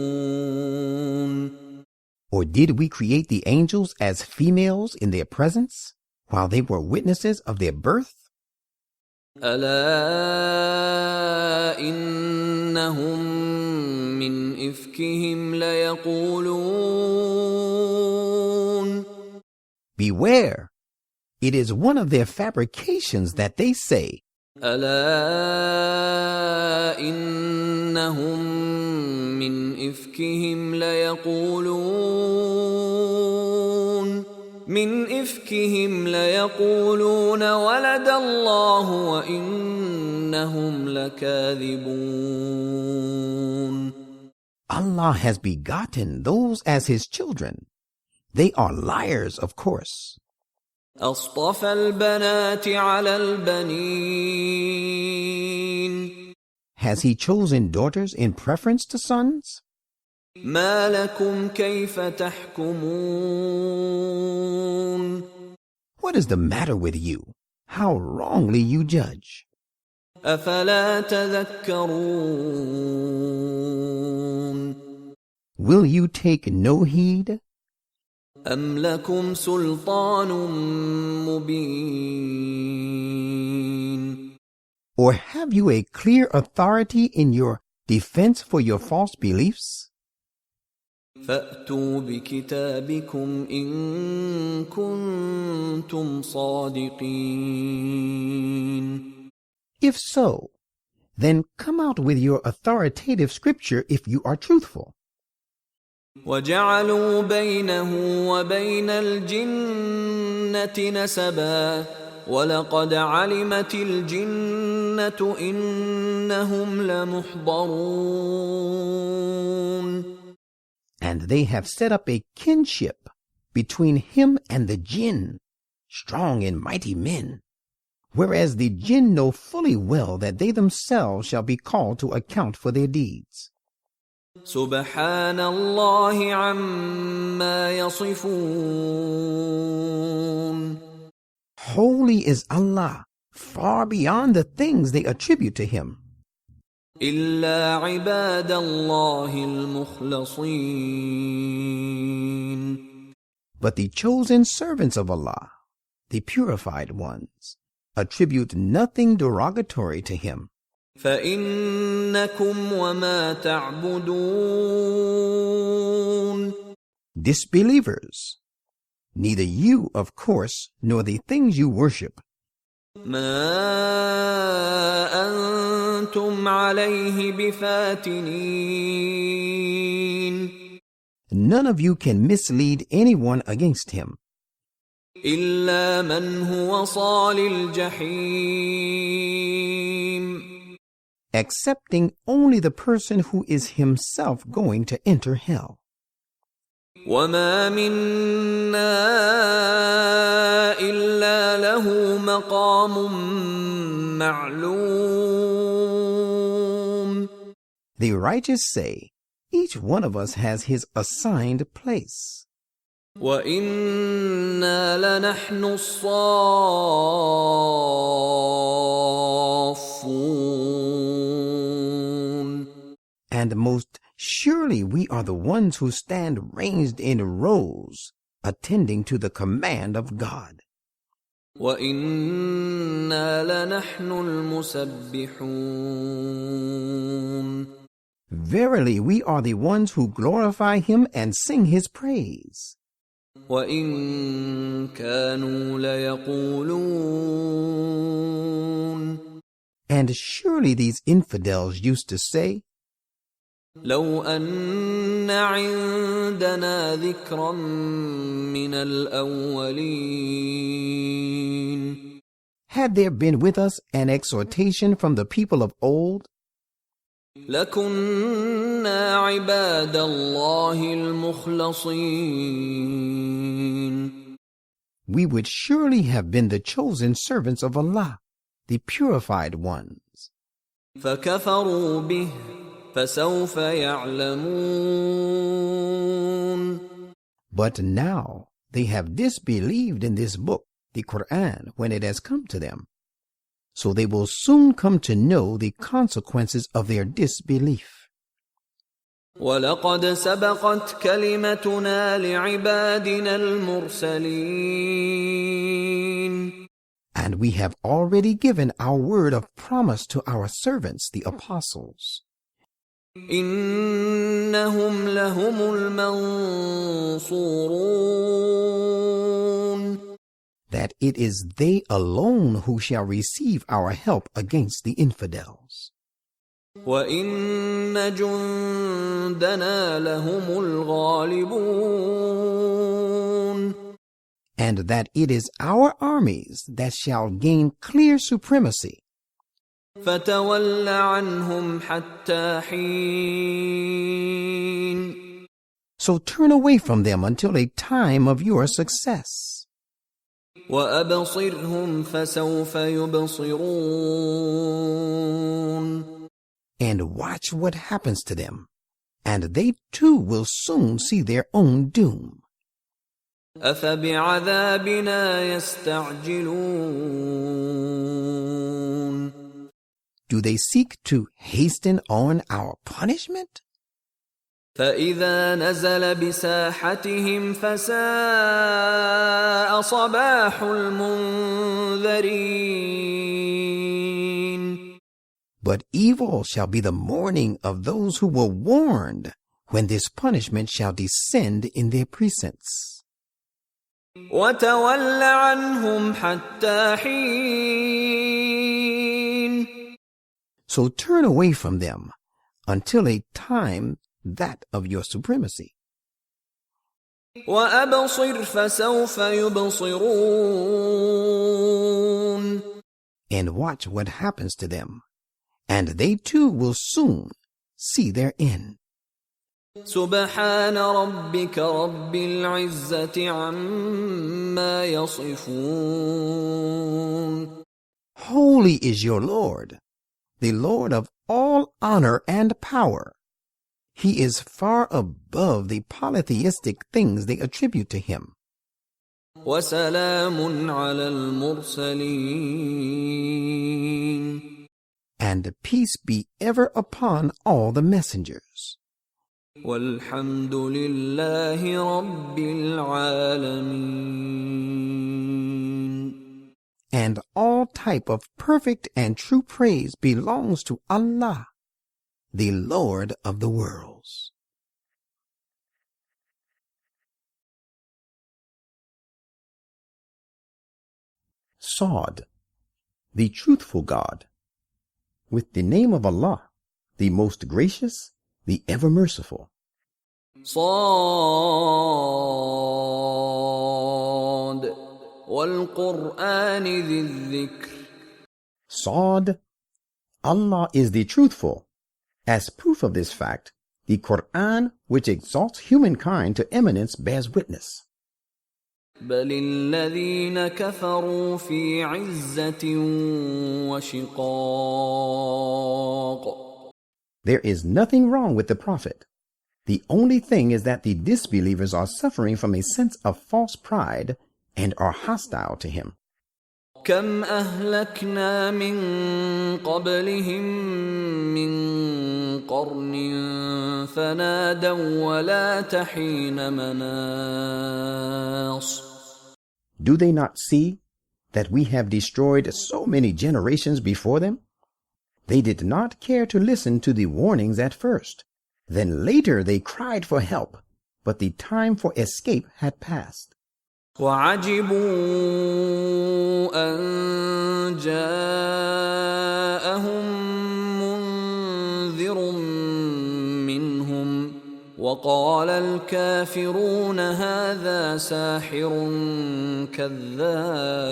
Or did we create the angels as females in their presence, while they were witnesses of their birth? ألا إنهم من إفكهم ليقولون. Beware! It is one of their fabrications that they say, ألا إنهم من إفكهم ليقولون ولد الله وإنهم لكاذبون. Allah has begotten those as his children. They are liars, of course. أصطفى البنات على البنين. Has he chosen daughters in preference to sons? ما لكم كيف تحكمون. What is the matter with you? How wrongly you judge. أفلا تذكرون. Will you take no heed? أم لكم سلطان مبين. Or have you a clear authority in your defense for your false beliefs? فأتوا بكتابكم إن كنتم صادقين. If so, then come out with your authoritative scripture if you are truthful. وجعلوا بينه وبين الجنة نسبا ولقد علمت الجنة إنهم لمحضرون. And they have set up a kinship between him and the jinn, strong and mighty men, whereas the jinn know fully well that they themselves shall be called to account for their deeds. سبحان الله عما يصفون. Holy is Allah, far beyond the things they attribute to him. إلا عباد الله المخلصين. But the chosen servants of Allah, the purified ones, attribute nothing derogatory to him. فإنكم وما تعبدون. Disbelievers, neither you, of course, nor the things you worship, ما أنتم عليه بفاتنين. none of you can mislead anyone against him, إلا من هو صال الجحيم. excepting only the person who is himself going to enter hell. وما منا إلا له مقام معلوم. The righteous say, each one of us has his assigned place. وإنا لنحن الصافون. And most surely we are the ones who stand ranged in rows, attending to the command of God. وإنا لنحن المسبحون. Verily we are the ones who glorify him and sing his praise. وإن كانوا ليقولون. And surely these infidels used to say, لو أن عندنا ذكرا من الأولين. had there been with us an exhortation from the people of old, لكنا عباد الله المخلصين. we would surely have been the chosen servants of Allah, the purified ones. فكفروا به فسوف يعلمون. But now they have disbelieved in this book, the Quran, when it has come to them. So they will soon come to know the consequences of their disbelief. ولقد سبقت كلمتنا لعبادنا المرسلين. And we have already given our word of promise to our servants, the apostles. إنهم لهم المنصورون. that it is they alone who shall receive our help against the infidels. وَإِنَّ جُندَنَا لَهُمُ الْغَالِبُونَ. And that it is our armies that shall gain clear supremacy. فَتَوَلَّ عَنْهُمْ حَتَّى حِينٍ. So turn away from them until a time of your success. وَأَبْصِرْهُمْ فَسَوْفَ يُبْصِرُونَ. And watch what happens to them, and they too will soon see their own doom. أَفَبِعَذَابِنَا يَسْتَعْجِلُونَ. Do they seek to hasten on our punishment? فَإِذَا نَزَلَ بِسَاحَتِهِمْ فَسَاءَ صَبَاحُ الْمُنذَرِينَ. But evil shall be the morning of those who were warned when this punishment shall descend in their precincts. وَتَوَلَّ عَنْهُمْ حَتَّى حِينٍ. So turn away from them until a time that of your supremacy. وَأَبْصِرْ فَسَوْفَ يُبْصِرُونَ. And watch what happens to them, and they too will soon see their end. سبحان ربك رب العزة عما يصفون. Holy is your Lord, the Lord of all honor and power. He is far above the polytheistic things they attribute to him. وسلام على المرسلين. And peace be ever upon all the messengers. والحمد لله رب العالمين. And all type of perfect and true praise belongs to Allah, the Lord of the worlds. Sod, the truthful God. With the name of Allah, the most gracious, the ever merciful. صاد والقرآن ذي الذكر. Sod, Allah is the truthful. As proof of this fact, the Quran, which exalts humankind to eminence, bears witness. بل الذين كفروا في عزة وشقاق. There is nothing wrong with the Prophet. The only thing is that the disbelievers are suffering from a sense of false pride and are hostile to him. كم أهلكنا من قبلهم من قرن فنادوا ولا تحين مناص. Do they not see that we have destroyed so many generations before them? They did not care to listen to the warnings at first. Then later they cried for help, but the time for escape had passed. وعجبوا أن جاءهم منذر منهم وقال الكافرون هذا ساحر كذاب.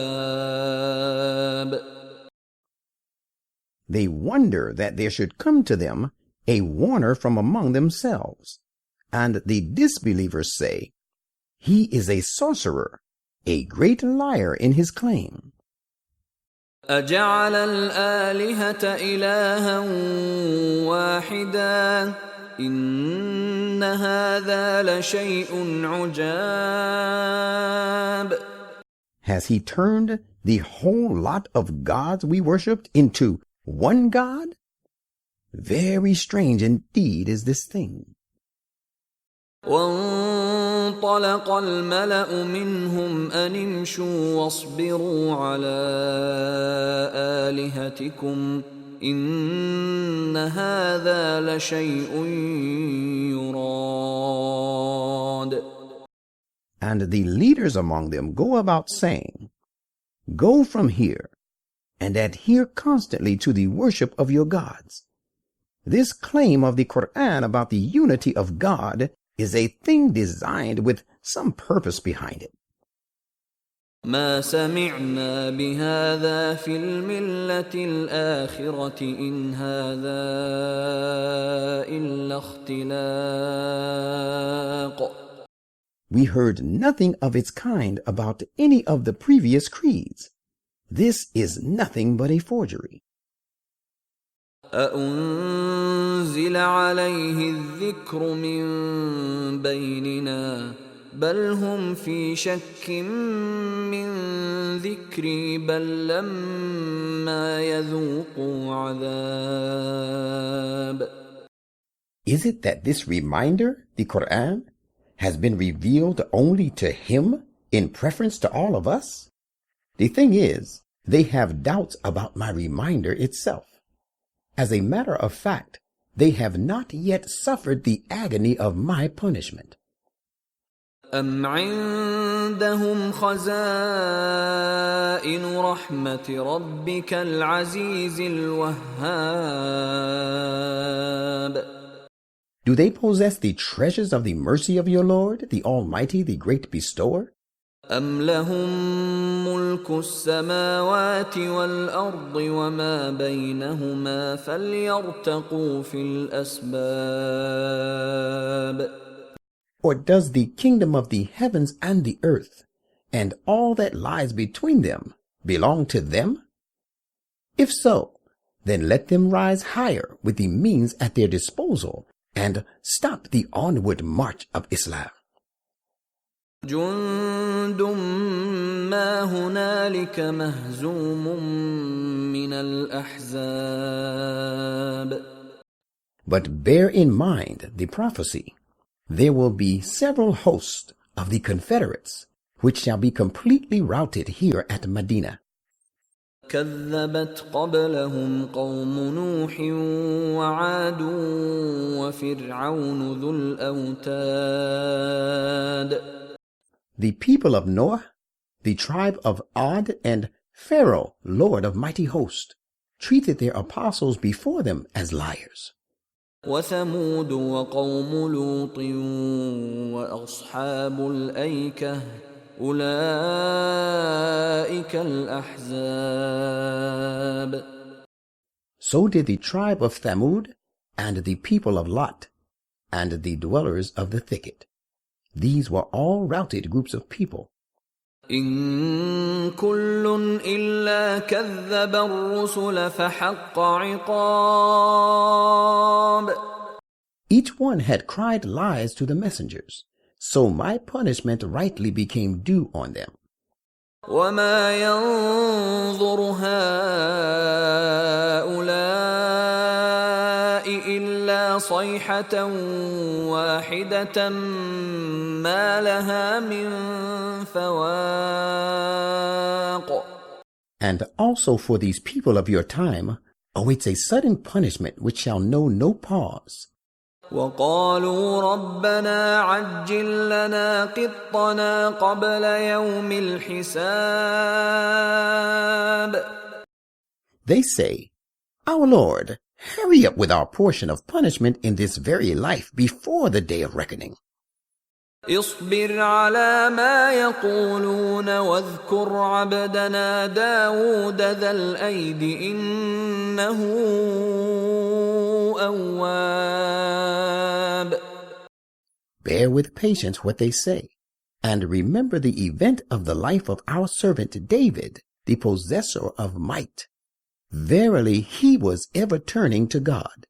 They wonder that there should come to them a warner from among themselves, and the disbelievers say, he is a sorcerer, a great liar in his claim. أجعل الآلهة إلها واحدا إن هذا لشيء عجاب. Has he turned the whole lot of gods we worshipped into one God? Very strange indeed is this thing. وانطلق الملأ منهم أن امشوا واصبروا على آلهتكم إن هذا لشيء يراد. And the leaders among them go about saying, Go from here and adhere constantly to the worship of your gods. This claim of the Quran about the unity of God is a thing designed with some purpose behind it. ما سمعنا بهذا في الملة الآخرة إن هذا إلا اختلاق. We heard nothing of its kind about any of the previous creeds. This is nothing but a forgery. أأنزل عليه الذكر من بيننا بل هم في شك من ذكري بل لما يذوقوا عذاب. Is it that this reminder, the Quran, has been revealed only to him in preference to all of us? The thing is, they have doubts about my reminder itself. As a matter of fact, they have not yet suffered the agony of my punishment. أم عندهم خزائن رحمة ربك العزيز الوهاب. Do they possess the treasures of the mercy of your Lord, the Almighty, the Great Bestower? أم لهم ملك السماوات والأرض وما بينهما فليرتقوا في الأسباب. Or does the kingdom of the heavens and the earth, and all that lies between them, belong to them? If so, then let them rise higher with the means at their disposal, and stop the onward march of Islam. جند ما هنالك مهزوم من الأحزاب. But bear in mind the prophecy. There will be several hosts of the Confederates, which shall be completely routed here at Medina. كذبت قبلهم قوم نوح وعاد وفرعون ذو الأوتاد. The people of Noah, the tribe of Ad, and Pharaoh, Lord of mighty host, treated their apostles before them as liars. وثمود وقوم لوط وأصحاب الأيكة أولئك الأحزاب. So did the tribe of Thamud, and the people of Lot, and the dwellers of the thicket. These were all routed groups of people. إن كل إلا كذب الرسل فحق عقاب. Each one had cried lies to the messengers, so my punishment rightly became due on them. وما ينظر هؤلاء إلا صيحة واحدة ما لها من فواق. And also for these people of your time awaits a sudden punishment which shall know no pause. وقالوا ربنا عجل لنا قطنا قبل يوم الحساب. They say, Our Lord, hurry up with our portion of punishment in this very life before the day of reckoning. اصبر على ما يقولون واذكر عبدنا داود ذا الأيد إنه أواب. Bear with patience what they say, and remember the event of the life of our servant David, the possessor of might. Verily he was ever turning to God.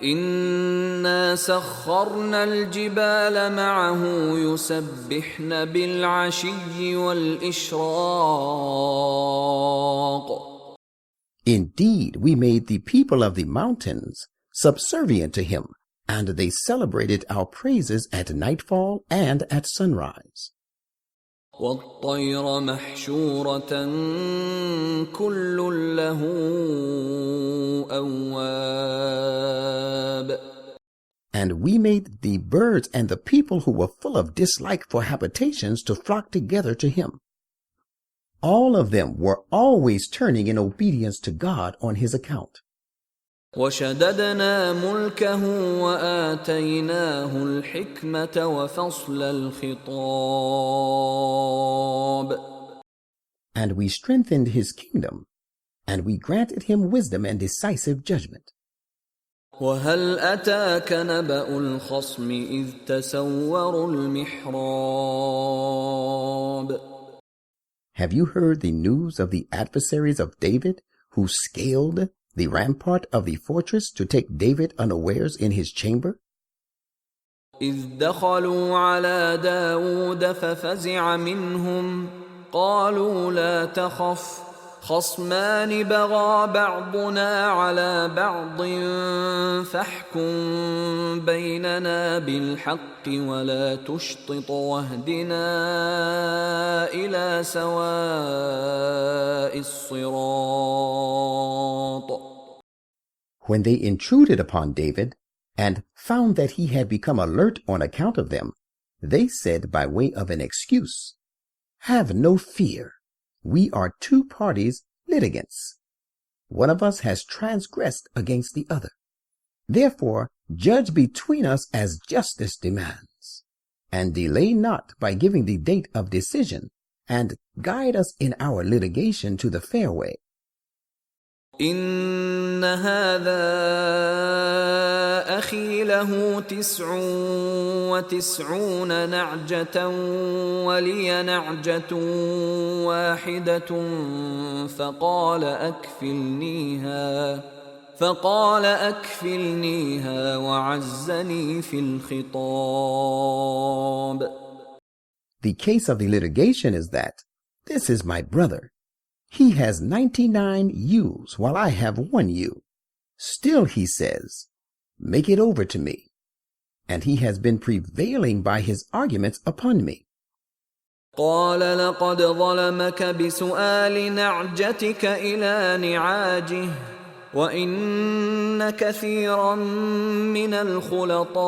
إنا سخرنا الجبال معه يسبحن بالعشي والإشراق. Indeed, we made the people of the mountains subservient to him, and they celebrated our praises at nightfall and at sunrise. والطير محشورة كل له أواب. And we made the birds and the people who were full of dislike for habitations to flock together to him. All of them were always turning in obedience to God on his account. وشددنا ملكه وآتيناه الحكمة وفصل الخطاب. And we strengthened his kingdom, and we granted him wisdom and decisive judgment. وهل أتاك نبأ الخصم إذ تسوروا المحراب. Have you heard the news of the adversaries of David, who scaled the rampart of the fortress to take David unawares in his chamber? إذ دخلوا على داود ففزع منهم قالوا لا تخف خصمان بغى بعضنا على بعض فاحكم بيننا بالحق ولا تشطط واهدنا إلى سواء الصراط. When they intruded upon David and found that he had become alert on account of them, they said by way of an excuse, "Have no fear. We are two parties litigants. One of us has transgressed against the other. Therefore, judge between us as justice demands, and delay not by giving the date of decision, and guide us in our litigation to the fair way." إن هذا أخي له 99 نعجة ولي نعجة واحدة فقال أكفلنيها وعزني في الخطاب. The case of the litigation is that this is my brother. He has 99 ewes, while I have 1 ewe. Still, he says, "Make it over to me." And he has been prevailing by his arguments upon me. قال لقد ظلمك بسؤال نعجتك إلى نعاجه وإن كثيرا من الخلطاء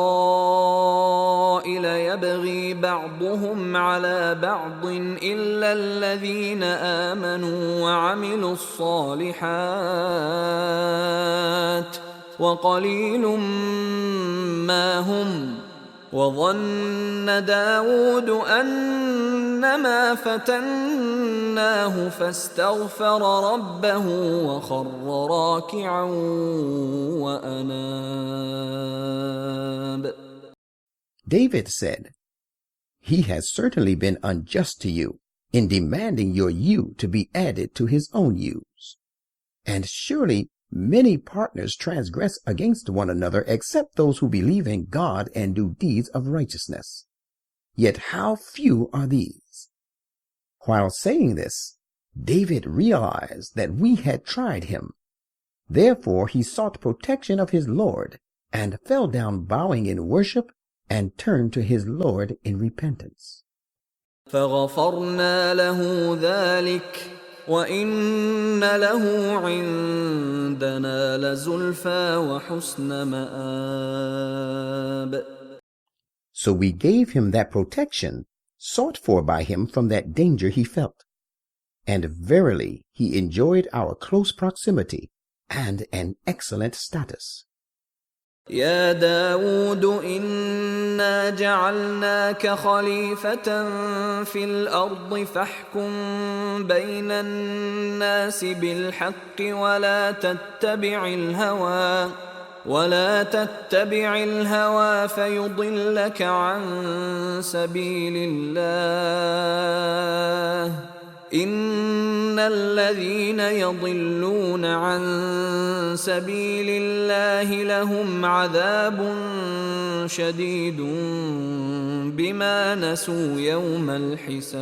ليبغي بعضهم على بعض إلا الذين آمنوا وعملوا الصالحات وقليل ما هم. وظن داود أنما فتناه فاستغفر ربه وخر راكعا وأناب. David said, "He has certainly been unjust to you in demanding your ewe to be added to his own ewes. And surely many partners transgress against one another except those who believe in God and do deeds of righteousness. Yet how few are these?" While saying this, David realized that we had tried him. Therefore he sought protection of his Lord and fell down bowing in worship and turned to his Lord in repentance. فغفرنا له ذلك وإن له عندنا لزلفى وحسن مآب. So we gave him that protection sought for by him from that danger he felt. And verily he enjoyed our close proximity and an excellent status. يا داود إنا جعلناك خليفة في الأرض فاحكم بين الناس بالحق ولا تتبع الهوى فيضلك عن سبيل الله. إن الذين يضلون عن سبيل الله لهم عذاب شديد بما نسوا يوم الحساب.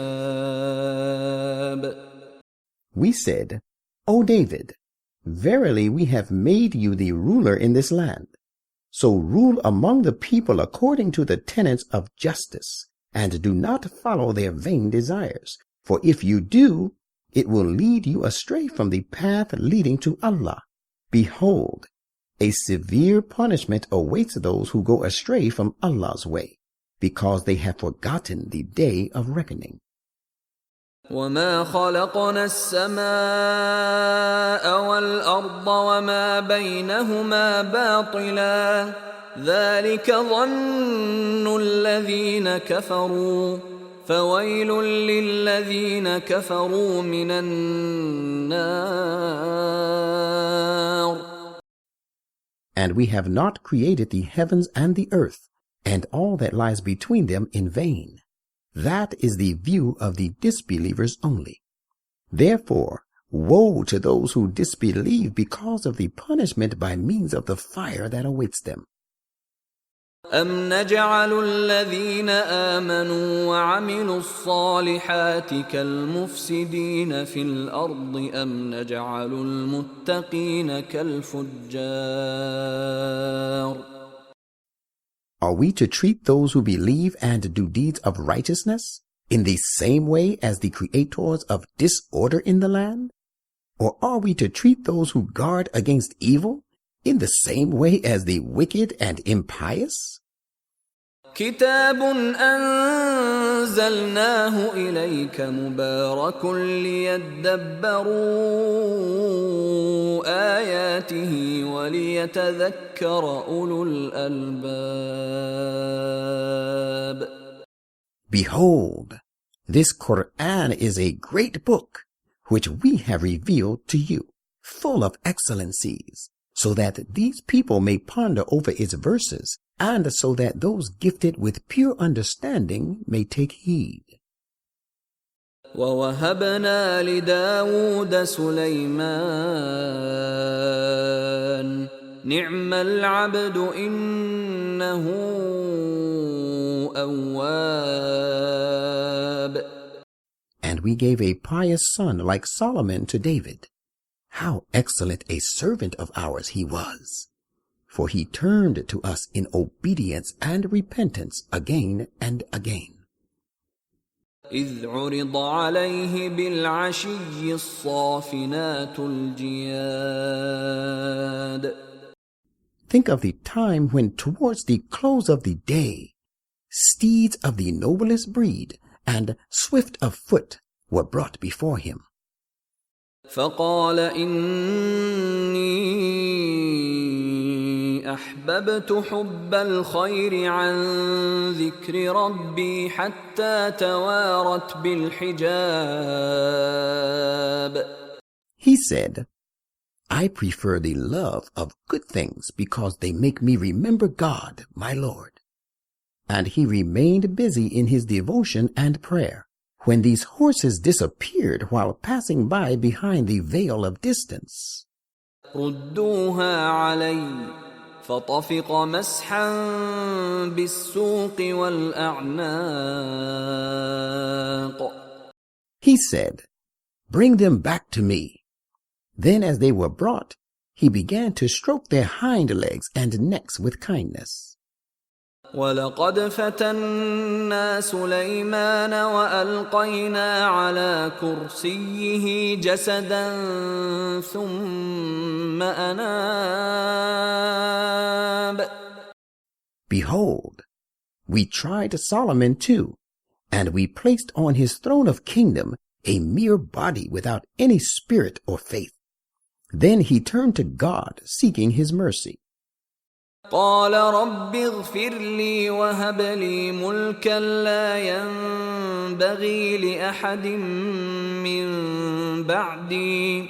We said, "O David, verily we have made you the ruler in this land. So rule among the people according to the tenets of justice, and do not follow their vain desires. For if you do, it will lead you astray from the path leading to Allah. Behold, a severe punishment awaits those who go astray from Allah's way, because they have forgotten the day of reckoning." وما خلقنا السماء والأرض وما بينهما باطلا ذلك ظن الذين كفروا فويل للذين كفروا من النار. And we have not created the heavens and the earth, and all that lies between them in vain. That is the view of the disbelievers only. Therefore, woe to those who disbelieve because of the punishment by means of the fire that awaits them. أَمْ نَجْعَلُ الَّذِينَ آمَنُوا وَعَمِلُوا الصَّالِحَاتِ كَالْمُفْسِدِينَ فِي الْأَرْضِ أَمْ نَجْعَلُ الْمُتَّقِينَ كَالْفُجَّارِ. Are we to treat those who believe and do deeds of righteousness in the same way as the creators of disorder in the land? Or are we to treat those who guard against evil in the same way as the wicked and impious? كتاب أنزلناه إليك مبارك ليدبروا آياته وليتذكر أولو الألباب. Behold, this Quran is a great book which we have revealed to you, full of excellencies, so that these people may ponder over its verses, and so that those gifted with pure understanding may take heed. وَوَهَبْنَا لِدَاوُودَ سُلَيْمَانَ نِعْمَ الْعَبْدُ إِنَّهُ أَوَّابٌ. And we gave a pious son like Solomon to David. How excellent a servant of ours he was! For he turned to us in obedience and repentance again and again. إِذْ عُرِضَ عَلَيْهِ بِالْعَشِيِّ الصَّافِنَاتُ الْجِيَادُ. Think of the time when towards the close of the day, steeds of the noblest breed and swift of foot were brought before him. فقال إني أحببت حب الخير عن ذكر ربي حتى توارت بالحجاب. He said, I prefer the love of good things because they make me remember God, my Lord. And he remained busy in his devotion and prayer when these horses disappeared while passing by behind the veil of distance. ردوها علي فطفق مسحا بالسوق والأعناق. He said, Bring them back to me. Then as they were brought, he began to stroke their hind legs and necks with kindness. وَلَقَدْ فَتَنَّا سُلَيْمَانَ وَأَلْقَيْنَا عَلَى كُرْسِيِّهِ جَسَدًا ثُمَّ أَنَابَ. Behold, we tried Solomon too, and we placed on his throne of kingdom a mere body without any spirit or faith. Then he turned to God, seeking his mercy. قال رب اغفر لي وهب لي ملكا لا ينبغي لأحد من بعدي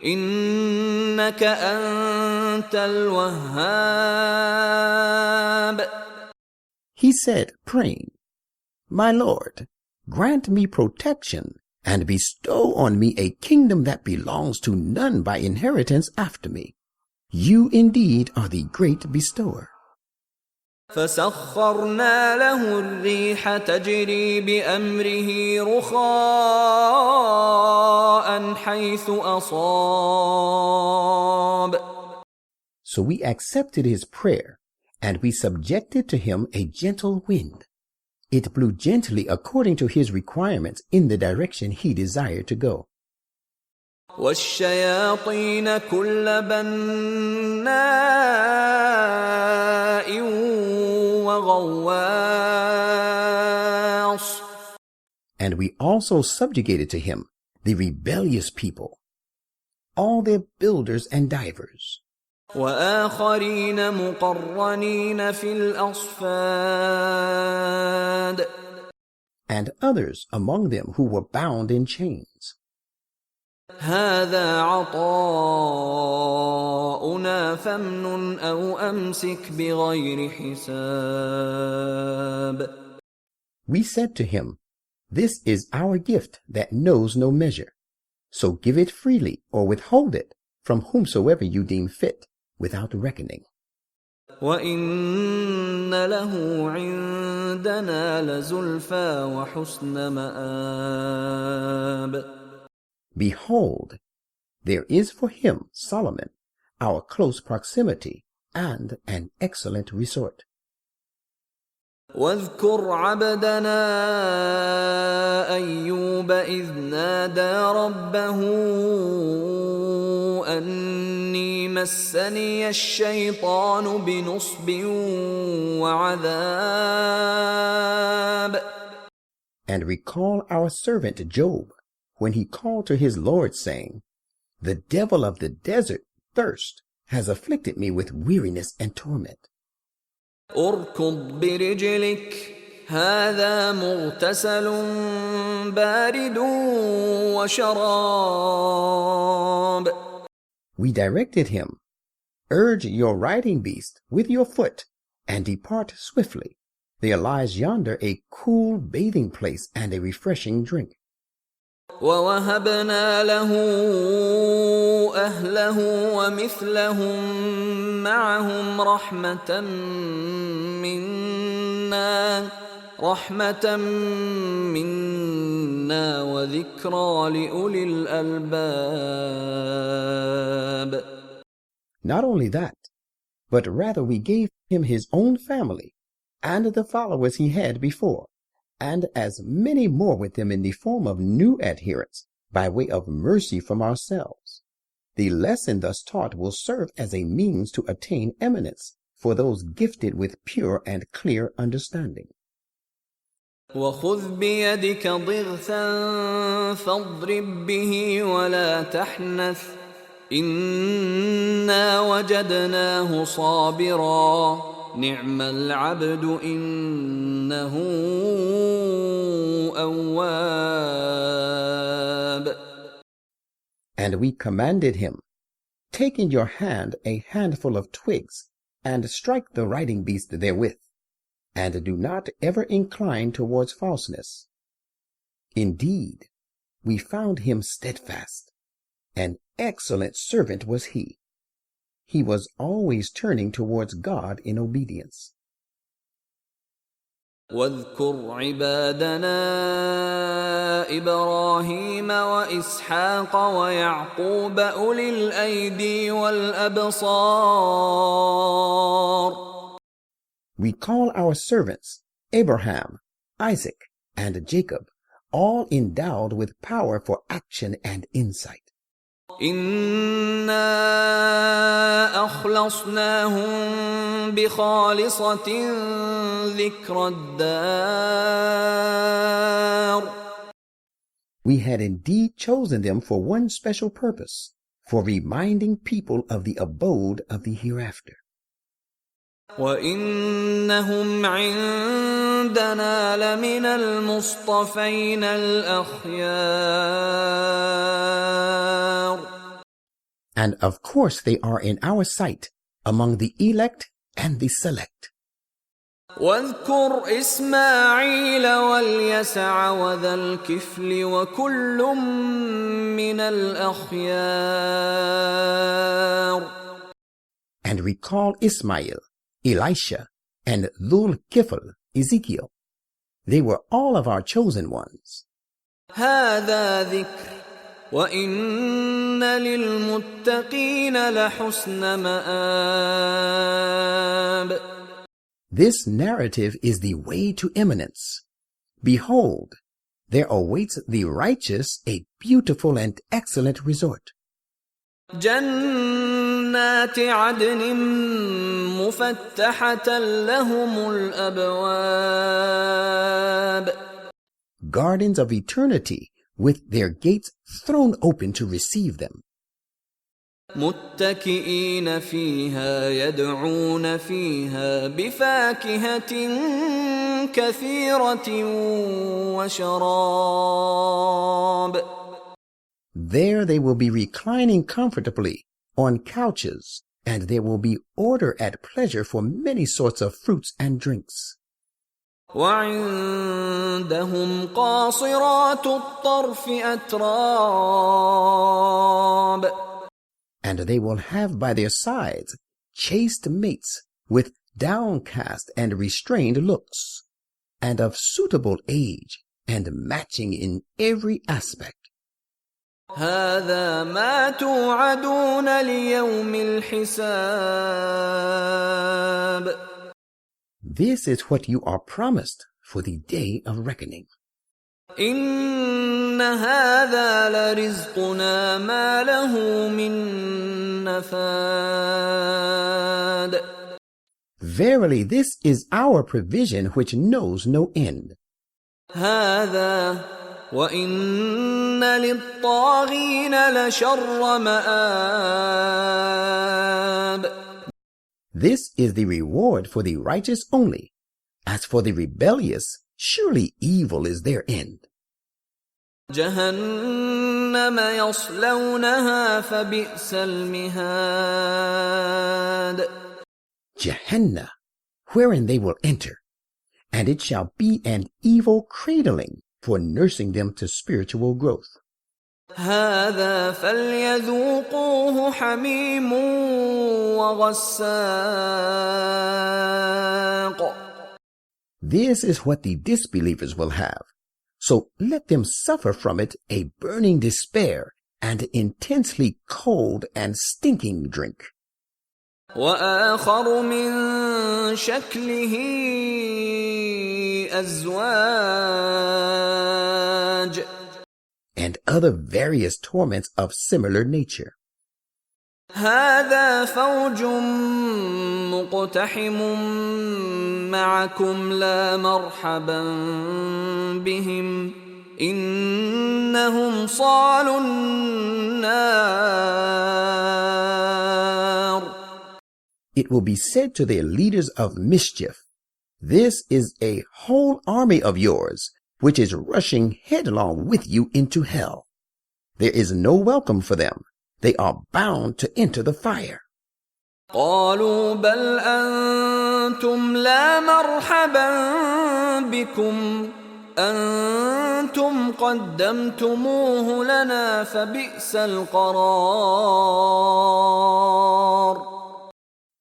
إنك أنت الوهاب. He said, praying, My Lord, grant me protection and bestow on me a kingdom that belongs to none by inheritance after me. You indeed are the great bestower. فسخرنا له الريح تجري بأمره رخاء حيث أصاب. So we accepted his prayer, and we subjected to him a gentle wind. It blew gently according to his requirements in the direction he desired to go. والشياطين كل بناء وغواص. And we also subjugated to him the rebellious people, all their builders and divers, وآخرين مقرنين في الأصفاد and others among them who were bound in chains. هذا عطاؤنا فامنن أو أمسك بغير حساب. We said to him, "This is our gift that knows no measure. So give it freely or withhold it from whomsoever you deem fit, without reckoning." وَإِنَّ لَهُ عِندَنَا لَزُلْفَىٰ وَحُسْنَ مَآبٍ. Behold, there is for him, Solomon, our close proximity and an excellent resort. واذكر عبدنا أيوب إذ نادى ربه أني مسني الشيطان بنصب وعذاب. And recall our servant Job, when he called to his Lord, saying, "The devil of the desert, thirst, has afflicted me with weariness and torment." اركض برجلك هذا مغتسل بارد وشراب. We directed him, "Urge your riding beast with your foot, and depart swiftly. There lies yonder a cool bathing place and a refreshing drink." ووهبنا له أهله ومثلهم معهم رحمة منا وذكرى لأولي الألباب. Not only that, but rather we gave him his own family and the followers he had before, and as many more with him in the form of new adherents, by way of mercy from ourselves. The lesson thus taught will serve as a means to attain eminence for those gifted with pure and clear understanding. وخذ بيدك ضغثا فاضرب به ولا تحنث إنا وجدناه صابرا نعم العبد إنه أواب. And we commanded him, "Take in your hand a handful of twigs, and strike the riding beast therewith, and do not ever incline towards falseness. Indeed, we found him steadfast. An excellent servant was he. He was always turning towards God in obedience." واذكر عبادنا إبراهيم وإسحاق ويعقوب أولي الأيدي والأبصار. Recall our servants, Abraham, Isaac, and Jacob, all endowed with power for action and insight. إنا أخلصناهم بخالصة ذكر الدار. We had indeed chosen them for one special purpose, for reminding people of the abode of the hereafter. وإنهم عندنا لمن المصطفين الأخيار. And of course they are in our sight, among the elect and the select. واذكر إسماعيل واليسع وذا الكفل وكل من الأخيار. And recall Ismail, Elisha, and Dhul Kifl, Ezekiel. They were all of our chosen ones. هذا ذكر وإن للمتقين لحسن مآب. This narrative is the way to eminence. Behold, there awaits the righteous a beautiful and excellent resort. جنات عدن مفتحة لهم الأبواب. gardens of eternity, with their gates thrown open to receive them. متكئين فيها يدعون فيها بفاكهة كثيرة وشراب. There they will be reclining comfortably on couches, and there will be order at pleasure for many sorts of fruits and drinks. وعندهم قاصرات الطرف أتراب. And they will have by their sides chaste mates with downcast and restrained looks, and of suitable age and matching in every aspect. هذا ما توعدون ليوم الحساب. This is what you are promised for the day of reckoning. إن هذا لرزقنا ما له من نفاد. Verily, this is our provision which knows no end. هذا وإن للطاغين لشر مآب. This is the reward for the righteous only. As for the rebellious, surely evil is their end. جهنم يصلونها فبئس المهاد. Gehenna, wherein they will enter, and it shall be an evil cradling for nursing them to spiritual growth. هذا فليذوقوه حميم وغساق. This is what the disbelievers will have. So let them suffer from it a burning despair and intensely cold and stinking drink. وآخر من شكله أزواج. And other various torments of similar nature. هذا فوج مقتحم معكم لا مرحبا بهم إنهم صالوا النار. It will be said to their leaders of mischief, this is a whole army of yours, which is rushing headlong with you into hell. There is no welcome for them. They are bound to enter the fire. قالوا بل أنتم لا مرحبا بكم أنتم قدمتموه لنا فبئس القرار.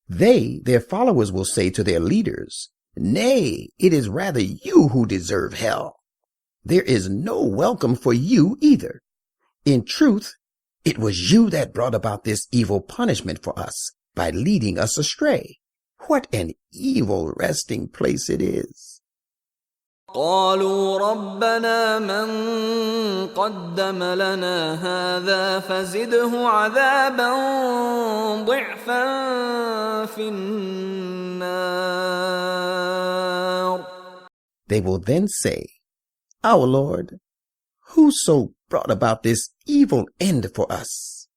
They, their followers, will say to their leaders, nay, it is rather you who deserve hell. There is no welcome for you either. In truth, it was you that brought about this evil punishment for us by leading us astray. What an evil resting place it is. قالوا ربنا من قدم لنا هذا فزده عذابا ضعفا في النار. They will then say, Our Lord, whoso brought about this evil end for us,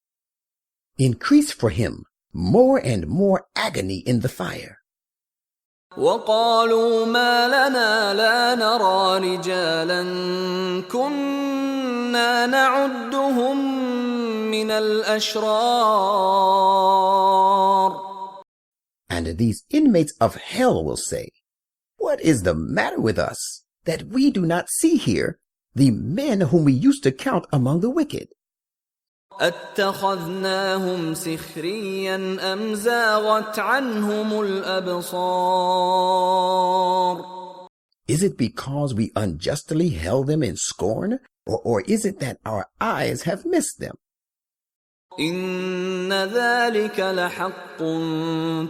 increase for him more and more agony in the fire. وقالوا ما لنا لا نرى رجالا كنا نعدهم من الأشرار. And these inmates of hell will say, What is the matter with us that we do not see here the men whom we used to count among the wicked? أتخذناهم سخريا أم زاغت عنهم الأبصار. Is it because we unjustly held them in scorn, or is it that our eyes have missed them? إن ذلك لحق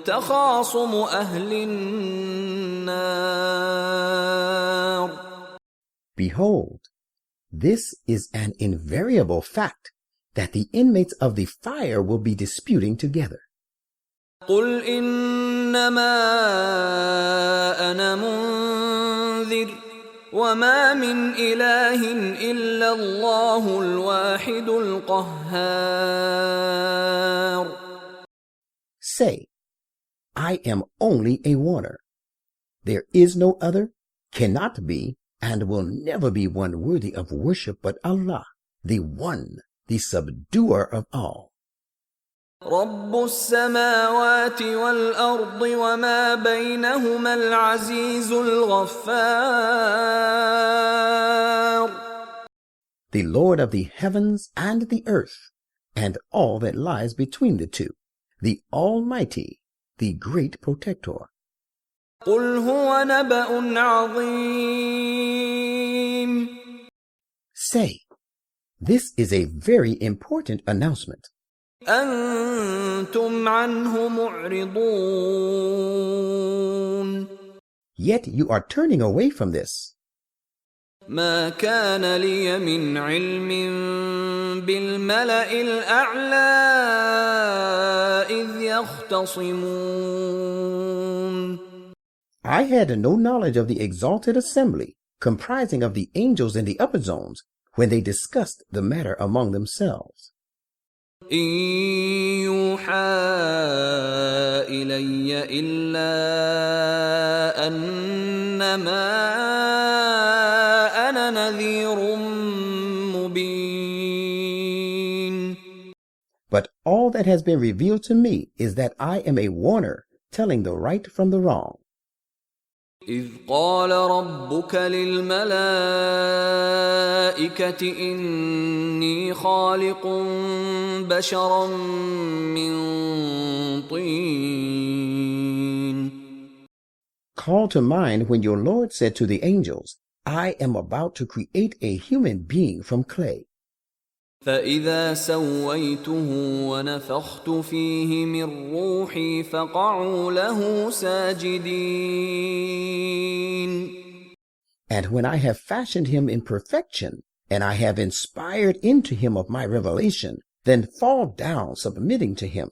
تخاصم أهل النار. Behold, this is an invariable fact, that the inmates of the fire will be disputing together. قل إنما أنا منذر وما من إله إلا الله الواحد القهار. Say, I am only a warner. There is no other, cannot be, and will never be one worthy of worship but Allah, the one, the subduer of all. رب السماوات والأرض وما بينهما العزيز الغفار. The Lord of the heavens and the earth, and all that lies between the two, the Almighty, the Great Protector. قل هو نبأ عظيم. Say, this is a very important announcement. أنتم عنه معرضون. Yet you are turning away from this. ما كان لي من علم بالملأ الأعلى إذ يختصمون. I had no knowledge of the exalted assembly, comprising of the angels in the upper zones, when they discussed the matter among themselves. إن يوحى إلي إلا أنما أنا نذير مبين. But all that has been revealed to me is that I am a warner, telling the right from the wrong. إذ قال ربك للملائكة إني خالق بشرا من طين. Call to mind when your Lord said to the angels, I am about to create a human being from clay. فإذا سويته ونفخت فيه من روحي فقعوا له ساجدين. And when I have fashioned him in perfection, and I have inspired into him of my revelation, then fall down submitting to him.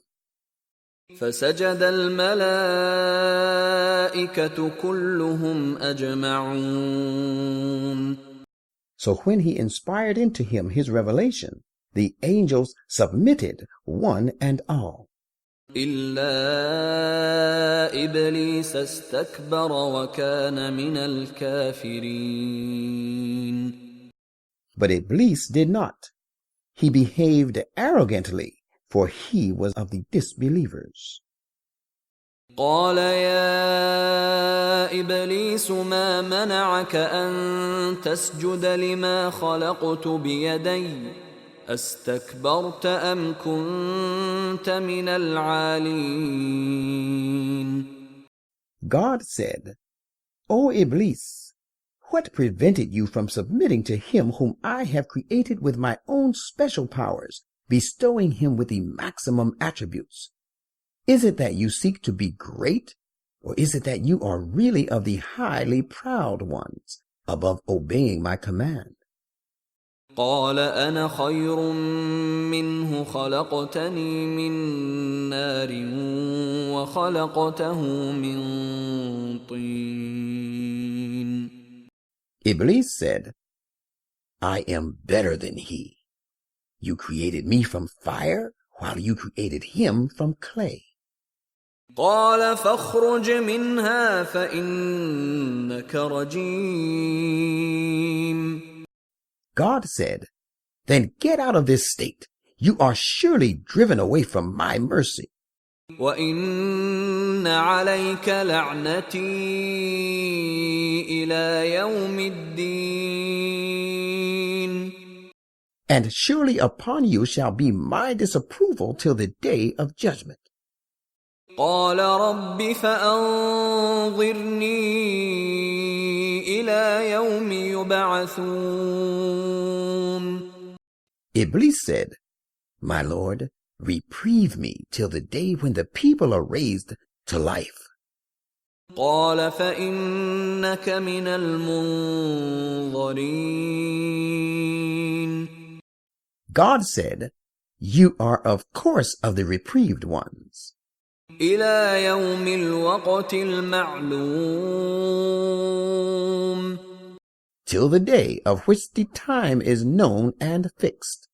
فسجد الملائكة كلهم أجمعون. So when he inspired into him his revelation, the angels submitted one and all. إلا إبليس استكبر وكان من الكافرين. But Iblis did not. He behaved arrogantly, for he was of the disbelievers. قال يا إبليس ما منعك أن تسجد لما خلقت بيدي أستكبرت أم كنت من العالين. God said, O Iblis, what prevented you from submitting to him whom I have created with my own special powers, bestowing him with the maximum attributes? Is it that you seek to be great, or is it that you are really of the highly proud ones, above obeying my command? قال أنا خير منه خلقتني من نار وخلقته من طين. Iblis said, I am better than he. You created me from fire, while you created him from clay. قال فاخرج منها فإنك رجيم. God said, then get out of this state. You are surely driven away from my mercy. وإن عليك لعنتي إلى يوم الدين. And surely upon you shall be my disapproval till the day of judgment. قال رب فأنظرني إلى يوم يبعثون. Iblis said, my Lord, reprieve me till the day when the people are raised to life. قال فإنك من المنظرين. God said, you are of course of the reprieved ones. إلى يوم الوقت المعلوم. till the day of which the time is known and fixed.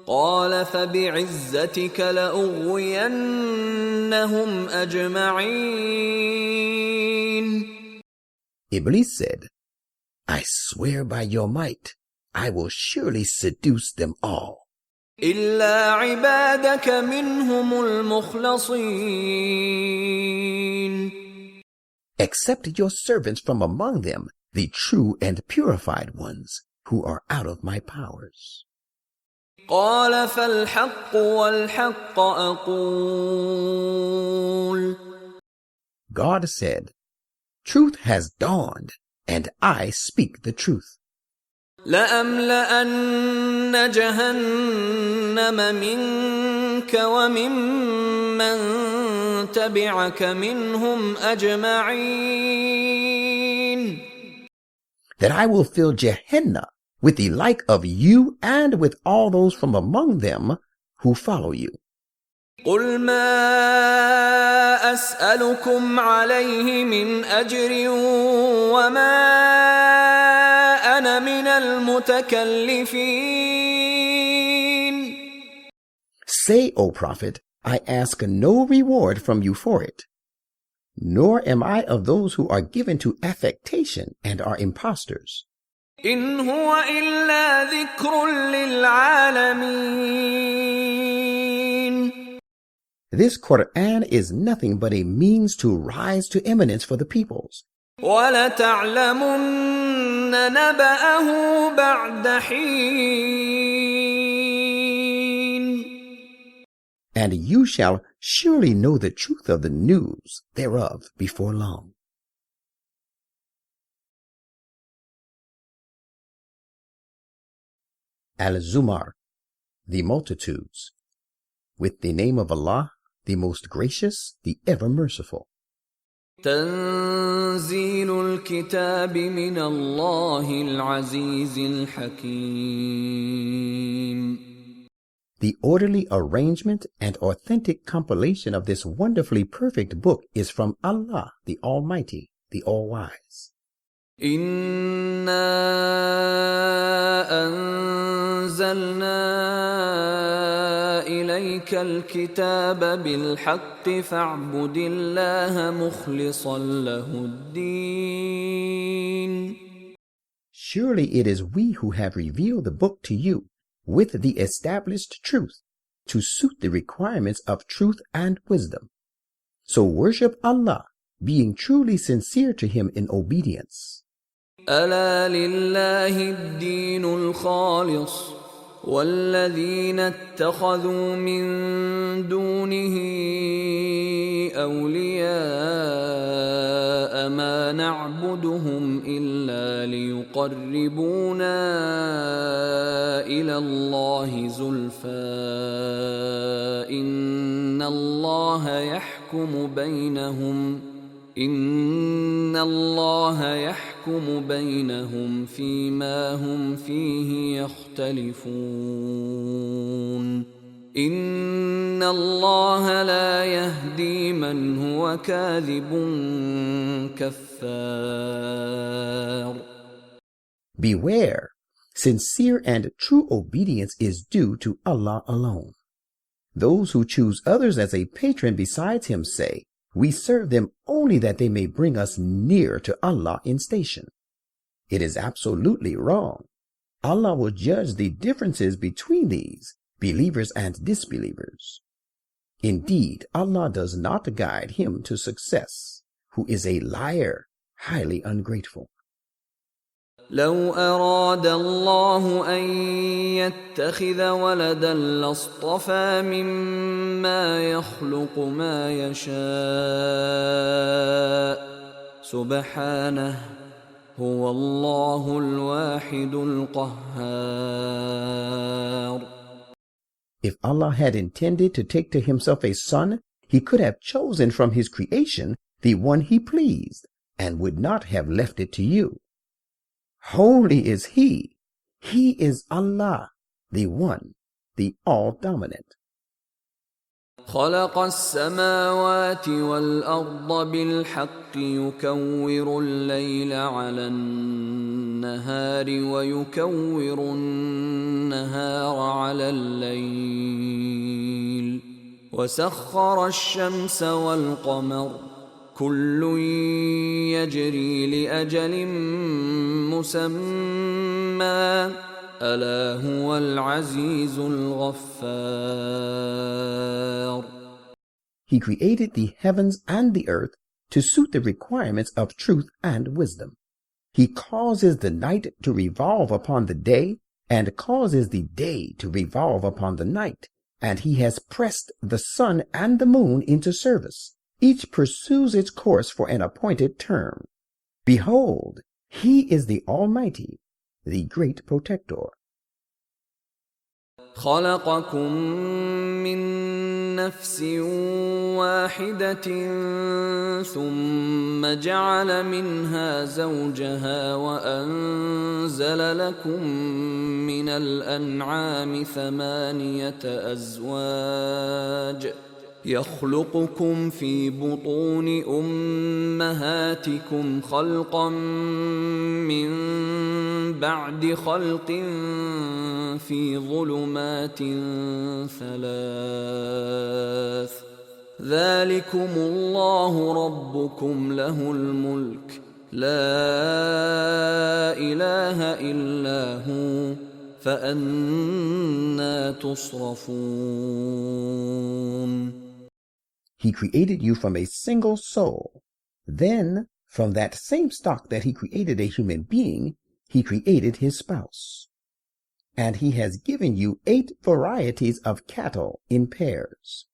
قال فبعزتك لأغوينهم أجمعين. Iblis said, I swear by your might, I will surely seduce them all, إلا عبادك منهم المخلصين. except your servants from among them, the true and purified ones, who are out of my powers. قال فالحق والحق أقول. God said, Truth has dawned, and I speak the truth. لأملأن جهنم منك وممن تبعك منهم أجمعين. That I will fill Gehenna with the like of you and with all those from among them who follow you. قل ما أسألكم عليه من أجر وما أنا من المتكلفين. Say, O Prophet, I ask no reward from you for it, nor am I of those who are given to affectation and are impostors. إن هو إلا ذكر للعالمين. This Quran is nothing but a means to rise to eminence for the peoples. وَلَتَعْلَمُنَّ نَبَأَهُ بَعْدَ حِينٍ. And you shall surely know the truth of the news thereof before long. Al-Zumar, the multitudes. With the name of Allah, the most gracious, the ever merciful. تنزيل الكتاب من الله العزيز الحكيم. The orderly arrangement and authentic compilation of this wonderfully perfect book is from Allah, the Almighty, the All-Wise. إِنَّا أَنزَلْنَا إِلَيْكَ الْكِتَابَ بِالْحَقِّ فَاعْبُدِ اللَّهَ مُخْلِصًا لَهُ الدِّينَ. Surely it is we who have revealed the book to you with the established truth to suit the requirements of truth and wisdom. So worship Allah, being truly sincere to Him in obedience. ألا لله الدين الخالص والذين اتخذوا من دونه أولياء ما نعبدهم إلا ليقربونا إلى الله زلفى إن الله يحكم بينهم فيما هم فيه يختلفون إن الله لا يهدي من هو كاذب كفار. Beware, sincere and true obedience is due to Allah alone. Those who choose others as a patron besides Him say, we serve them only that they may bring us near to Allah in station. It is absolutely wrong. Allah will judge the differences between these, believers and disbelievers. Indeed, Allah does not guide him to success, who is a liar, highly ungrateful. لو أراد الله أن يتخذ ولدا لاصطفى مما يخلق ما يشاء سبحانه هو الله الواحد القهار. If Allah had intended to take to Himself a son, He could have chosen from His creation the one He pleased, and would not have left it to you. Holy is He. He is Allah, the One, the All-Dominant. خلق السماوات والأرض بالحق يكور الليل على النهار ويكور النهار على الليل وسخر الشمس والقمر كل يجري لأجل مسمى ألا هو العزيز الغفار. He created the heavens and the earth to suit the requirements of truth and wisdom. He causes the night to revolve upon the day and causes the day to revolve upon the night. And he has pressed the sun and the moon into service. Each pursues its course for an appointed term. Behold, he is the Almighty, the great protector. خلقكم من نفس واحدة ثم جعل منها زوجها وأنزل لكم من الأنعام 8 أزواج يخلقكم في بطون أمهاتكم خلقا من بعد خلق في ظلمات 3 ذلكم الله ربكم له الملك لا إله إلا هو فأنى تصرفون. He created you from a single soul. Then, from that same stock that he created a human being, he created his spouse. And he has given you 8 varieties of cattle in pairs.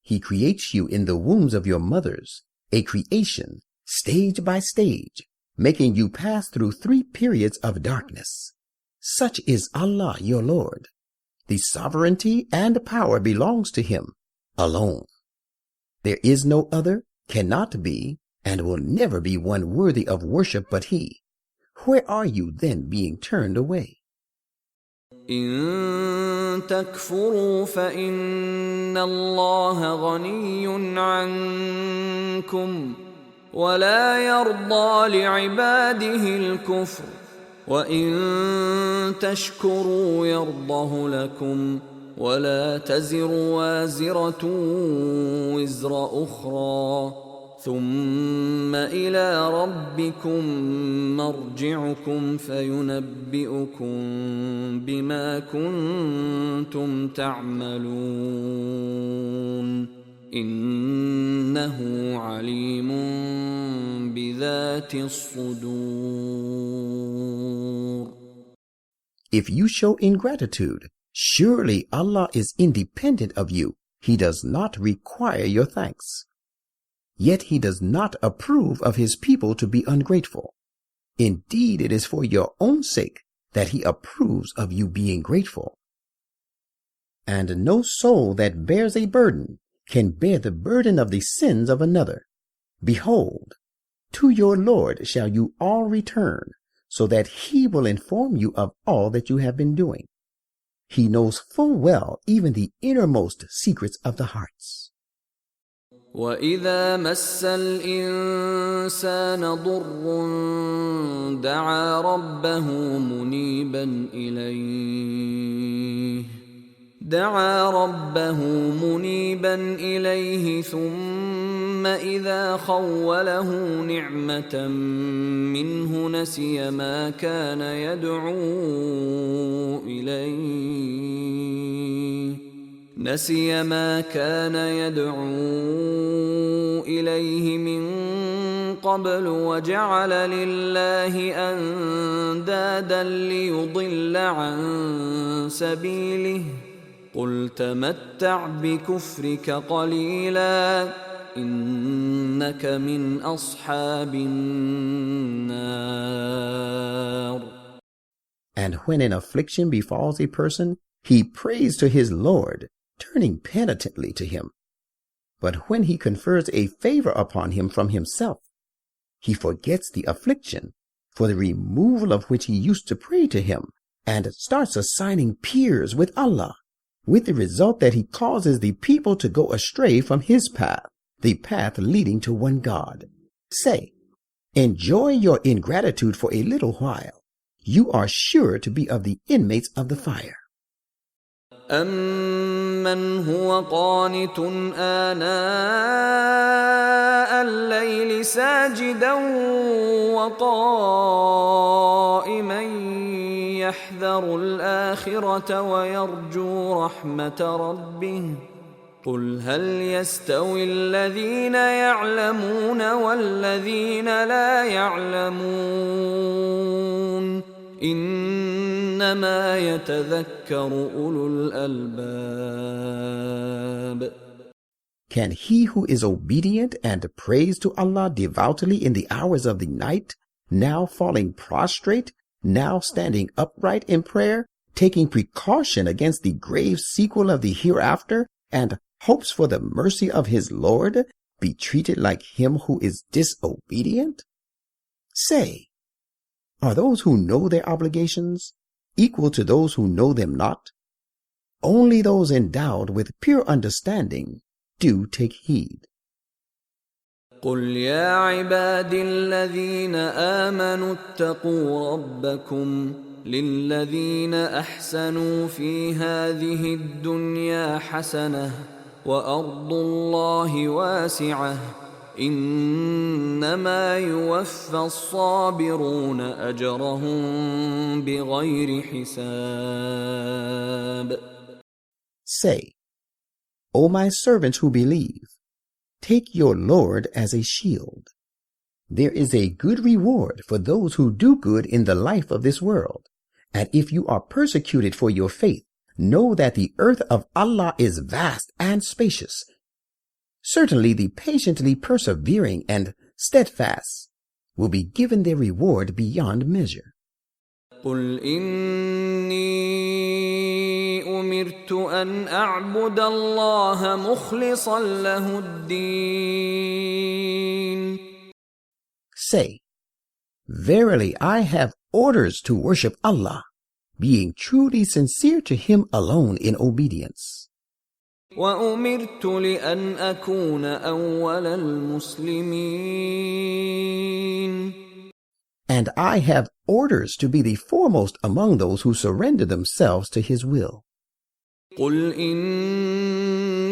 He creates you in the wombs of your mothers, a creation, stage by stage, making you pass through 3 periods of darkness. Such is Allah your Lord. The sovereignty and power belongs to him alone. There is no other, cannot be, and will never be one worthy of worship but he. Where are you then being turned away? إن تكفروا فإن الله غني عنكم ولا يرضى لعباده الكفر وإن تشكروا يرضه لكم ولا تزر وازرة وزر أخرى ثم إلى ربكم مرجعكم فينبئكم بما كنتم تعملون إنه عليم بذات الصدور. If you show ingratitude, surely Allah is independent of you. He does not require your thanks. Yet he does not approve of his people to be ungrateful. Indeed, it is for your own sake that he approves of you being grateful. And no soul that bears a burden can bear the burden of the sins of another. Behold, to your Lord shall you all return, so that he will inform you of all that you have been doing. He knows full well even the innermost secrets of the hearts. وَإِذَا مَسَّ الْإِنسَانَ ضُرٌّ دَعَا رَبَّهُ مُنِيبًا إِلَيْهِ ثُمَّ إِذَا خَوَّلَهُ نِعْمَةً مِّنْهُ نَسِيَ مَا كَانَ يدعو إليه من قبل وجعل لله أندادا ليضل عن سبيله قل تمتع بكفرك قليلا إنك من أصحاب النار. And when an affliction befalls a person, he prays to his Lord, turning penitently to him. But when he confers a favor upon him from himself, he forgets the affliction, for the removal of which he used to pray to him, and starts assigning peers with Allah. with the result that he causes the people to go astray from his path, the path leading to one God. Say, enjoy your ingratitude for a little while. You are sure to be of the inmates of the fire. أَمَّنْ هُوَ قَانِتٌ آنَاءَ اللَّيْلِ سَاجِدًا وَقَائِمًا يَحْذَرُ الْآخِرَةَ وَيَرْجُو رَحْمَةَ رَبِّهِ قُلْ هَلْ يَسْتَوِي الَّذِينَ يَعْلَمُونَ وَالَّذِينَ لَا يَعْلَمُونَ إِنَّمَا يَتَذَكَّرُ أُولُو الْأَلْبَابِ. Can he who is obedient and prays to Allah devoutly in the hours of the night, now falling prostrate, now standing upright in prayer, taking precaution against the grave sequel of the hereafter, and hopes for the mercy of his Lord, be treated like him who is disobedient? Say, are those who know their obligations equal to those who know them not? Only those endowed with pure understanding do take heed. قُلْ يَا عِبَادِي الَّذِينَ آمَنُوا اتَّقُوا رَبَّكُمْ لِلَّذِينَ أَحْسَنُوا فِي هَذِهِ الدُّنْيَا حَسَنَةٌ وَأَرْضُ اللَّهِ وَاسِعَةٌ إِنَّمَا يُوَفَّى الصَّابِرُونَ أَجْرَهُم بِغَيْرِ حِسَابٍ. Say, O my servants who believe, take your Lord as a shield. There is a good reward for those who do good in the life of this world. And if you are persecuted for your faith, know that the earth of Allah is vast and spacious. Certainly the patiently persevering and steadfast will be given their reward beyond measure. قُلْ إِنِّي أُمِرْتُ أَنْ أَعْبُدَ اللَّهَ مُخْلِصًا لَهُ الدِّينَ. Say, verily I have orders to worship Allah, being truly sincere to Him alone in obedience. وَأُمِرْتُ لِأَنْ أَكُونَ أَوَّلَ الْمُسْلِمِينَ. And I have orders to be the foremost among those who surrender themselves to His will. قُلْ إِنِّي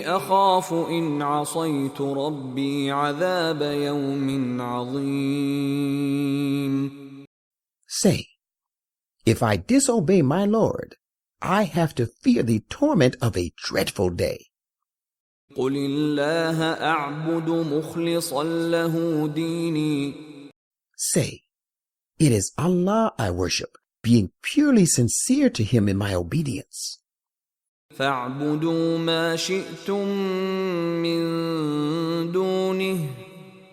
أَخَافُ إِنْ عَصَيْتُ رَبِّي عَذَابَ يَوْمٍ عَظِيمٍ. Say, if I disobey my Lord, I have to fear the torment of a dreadful day. قُلِ اللَّهَ أَعْبُدُ مُخْلِصًا لَهُ دِينِي. Say, it is Allah I worship, being purely sincere to Him in my obedience. فَاعْبُدُوا مَا شِئْتُم مِّن دُونِهِ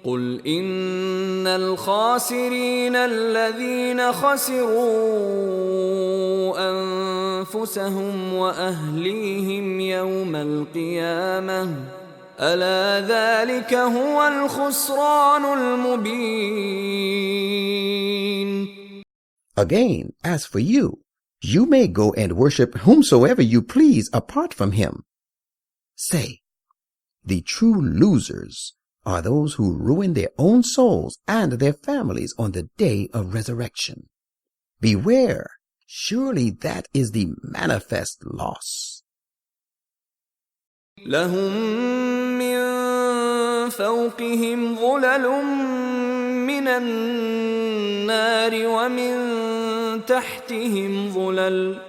قُلْ إِنَّ الْخَاسِرِينَ الَّذِينَ خَسِرُوا أَنفُسَهُمْ وَأَهْلِيهِمْ يَوْمَ الْقِيَامَةِ أَلَا ذَلِكَ هُوَ الْخُسْرَانُ الْمُبِينُ. Again, as for you, you may go and worship whomsoever you please apart from Him. Say, the true losers are those who ruin their own souls and their families on the day of resurrection. Beware, surely that is the manifest loss. لهم من فوقهم ظلل من النار ومن تحتهم ظلل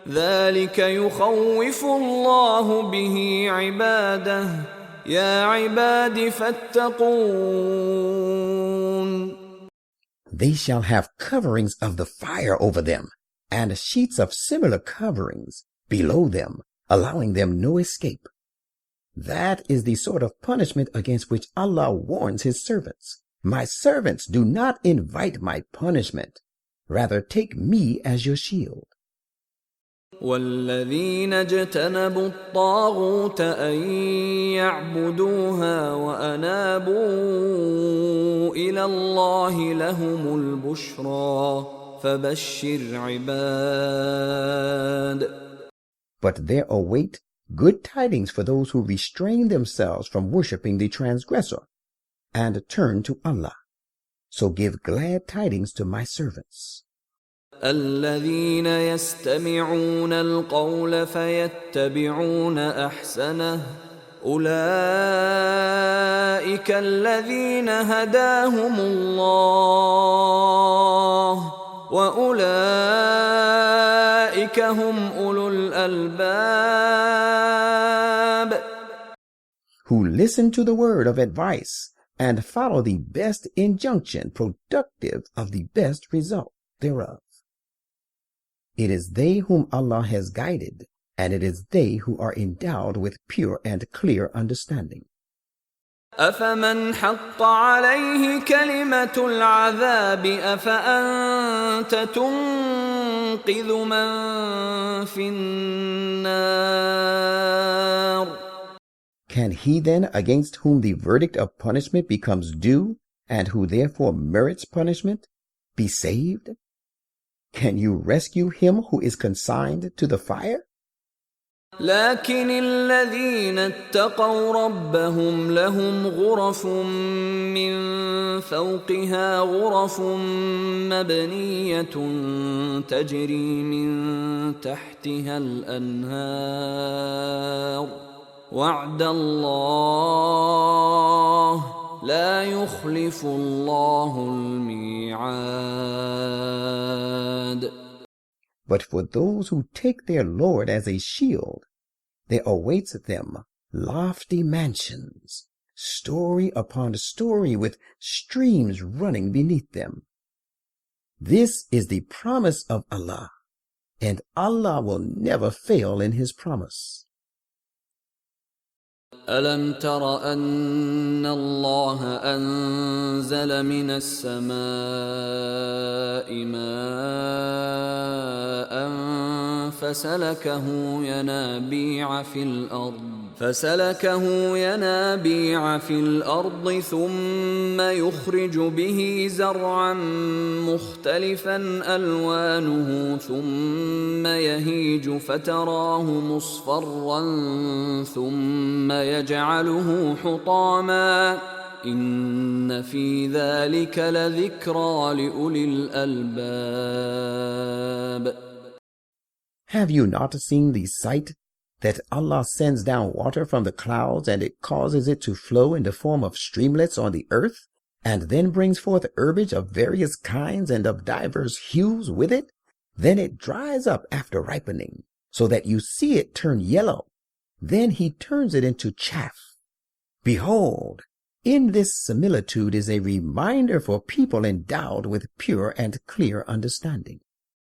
ذلك يخوف الله به عباده يا عباد فاتقون. They shall have coverings of the fire over them, and sheets of similar coverings below them, allowing them no escape. That is the sort of punishment against which Allah warns His servants. My servants, do not invite my punishment. Rather, take me as your shield. والذين اجتنبوا الطاغوت أن يعبدوها وأنابوا إلى الله لهم البشرى فبشر عباد but there await good tidings for those who restrain themselves from worshipping the transgressor and turn to Allah. So give glad tidings to my servants. الذين يستمعون القول فيتبعون أحسنه أولئك الذين هداهم الله وأولئك هم أولو الألباب. Who listen to the word of advice and follow the best injunction productive of the best result thereof. It is they whom Allah has guided, and it is they who are endowed with pure and clear understanding. أفمن حق عليه كلمة العذاب أفأنت تنقذ من في النار. Can he then, against whom the verdict of punishment becomes due, and who therefore merits punishment, be saved? Can you rescue him who is consigned to the fire? لكن الذين اتقوا ربهم لهم غرف من فوقها غرف مبنية تجري من تحتها الأنهار وعد الله لا يخلف الله الميعاد. But for those who take their Lord as a shield, there awaits them lofty mansions, story upon story with streams running beneath them. This is the promise of Allah, and Allah will never fail in his promise. ألم تر أن الله أنزل من السماء ماء فسلكه ينابيع في الأرض ثم يخرج به زرعا مختلفا ألوانه ثم يهيج فتراه مصفرا ثم يجعله حطاما إن في ذلك لذكرى لأولي الألباب. Have you not seen the sight that Allah sends down water from the clouds, and it causes it to flow in the form of streamlets on the earth, and then brings forth herbage of various kinds and of divers hues with it? Then it dries up after ripening, so that you see it turn yellow. Then he turns it into chaff. Behold, in this similitude is a reminder for people endowed with pure and clear understanding.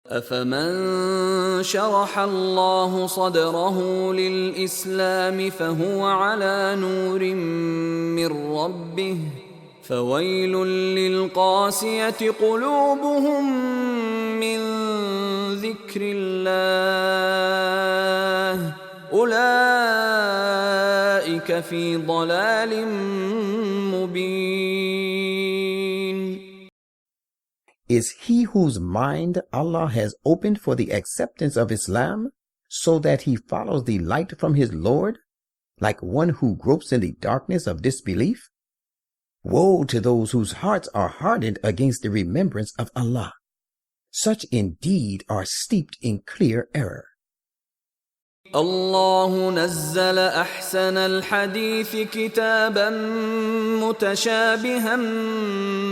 أفمن شرح الله صدره للإسلام فهو على نور من ربه فويل للقاسية قلوبهم من ذكر الله أولئك في ضلال مبين. Is he whose mind Allah has opened for the acceptance of Islam, so that he follows the light from his Lord, like one who gropes in the darkness of disbelief? Woe to those whose hearts are hardened against the remembrance of Allah. Such indeed are steeped in clear error. الله نزل أحسن الحديث كتابا متشابها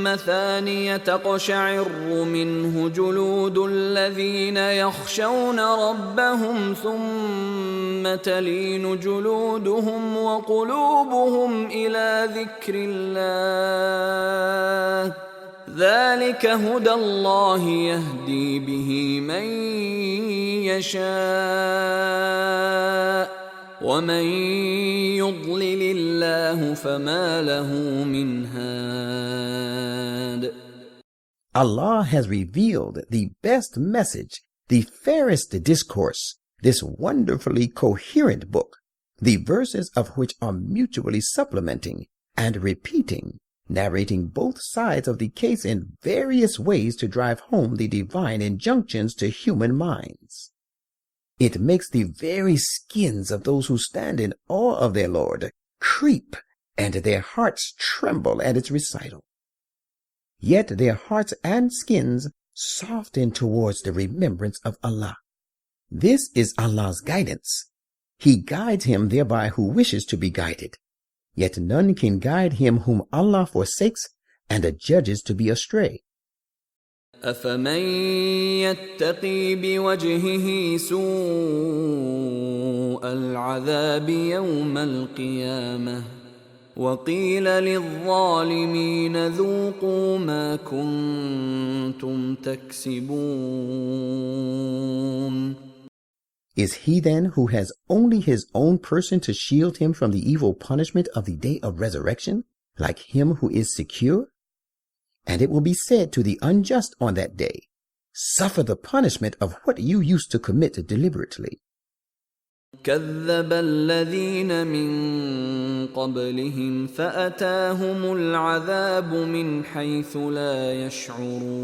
مثانية تقشعر منه جلود الذين يخشون ربهم ثم تلين جلودهم وقلوبهم إلى ذكر الله ذلك هدى الله يهدي به من يشاء ومن يضلل الله فما له من هاد. Allah has revealed the best message, the fairest discourse, this wonderfully coherent book, the verses of which are mutually supplementing and repeating, narrating both sides of the case in various ways to drive home the divine injunctions to human minds. It makes the very skins of those who stand in awe of their Lord creep, and their hearts tremble at its recital. Yet their hearts and skins soften towards the remembrance of Allah. This is Allah's guidance. He guides him thereby who wishes to be guided. Yet none can guide him whom Allah forsakes and adjudges to be astray. أفمن يتقي بوجهه سوء العذاب يوم القيامة وقيل للظالمين ذوقوا ما كنتم تكسبون. Is he then who has only his own person to shield him from the evil punishment of the day of resurrection, like him who is secure? And it will be said to the unjust on that day, suffer the punishment of what you used to commit deliberately. كذب الذين من قبلهم فأتاهم العذاب من حيث لا يشعرون.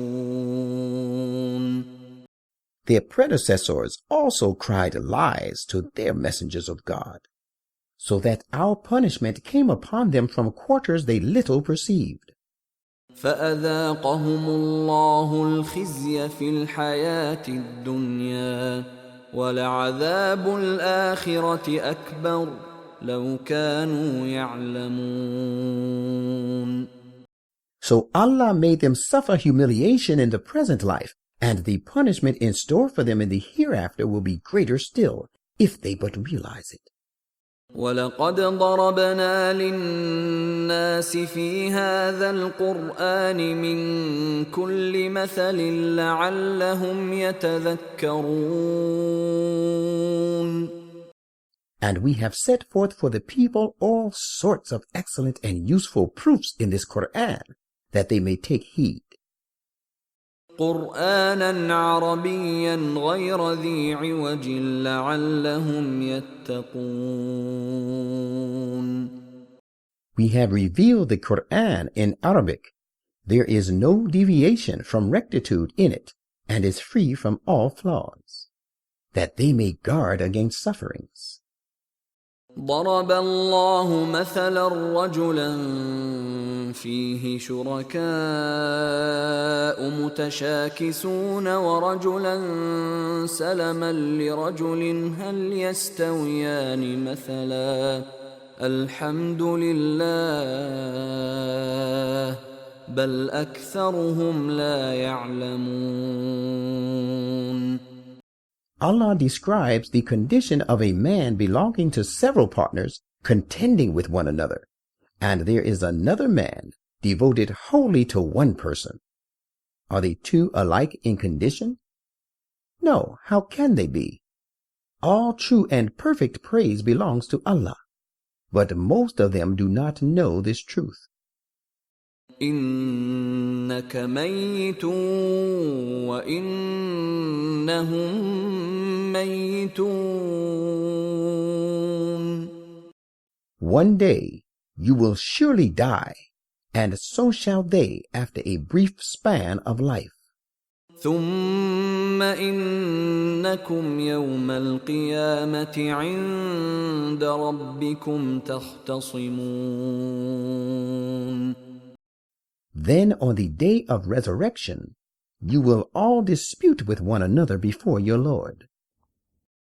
Their predecessors also cried lies to their messengers of God, so that our punishment came upon them from quarters they little perceived. فأذاقهم الله الخزي في الحياة الدنيا ولعذاب الآخرة أكبر لو كانوا يعلمون. So Allah made them suffer humiliation in the present life, and the punishment in store for them in the hereafter will be greater still, if they but realize it. وَلَقَدْ ضَرَبْنَا لِلنَّاسِ فِي هَذَا الْقُرْآنِ مِنْ كُلِّ مَثَلٍ لَعَلَّهُمْ يَتَذَكَّرُونَ. And we have set forth for the people all sorts of excellent and useful proofs in this Qur'an, that they may take heed. قُرْآنًا عَرَبِيًّا غَيْرَ ذِي عِوَجٍ لَعَلَّهُمْ يَتَّقُونَ. We have revealed the Qur'an in Arabic. There is no deviation from rectitude in it, and is free from all flaws, that they may guard against sufferings. ضرب الله مثلا رجلا فيه شركاء متشاكسون ورجلا سلما لرجل هل يستويان مثلا الحمد لله بل أكثرهم لا يعلمون. Allah describes the condition of a man belonging to several partners contending with one another, and there is another man devoted wholly to one person. Are they two alike in condition? No, how can they be? All true and perfect praise belongs to Allah, but most of them do not know this truth. إنك ميت وإنهم ميتون. One day you will surely die, and so shall they after a brief span of life. ثم إنكم يوم القيامة عند ربكم تختصمون. Then on the day of resurrection, you will all dispute with one another before your Lord.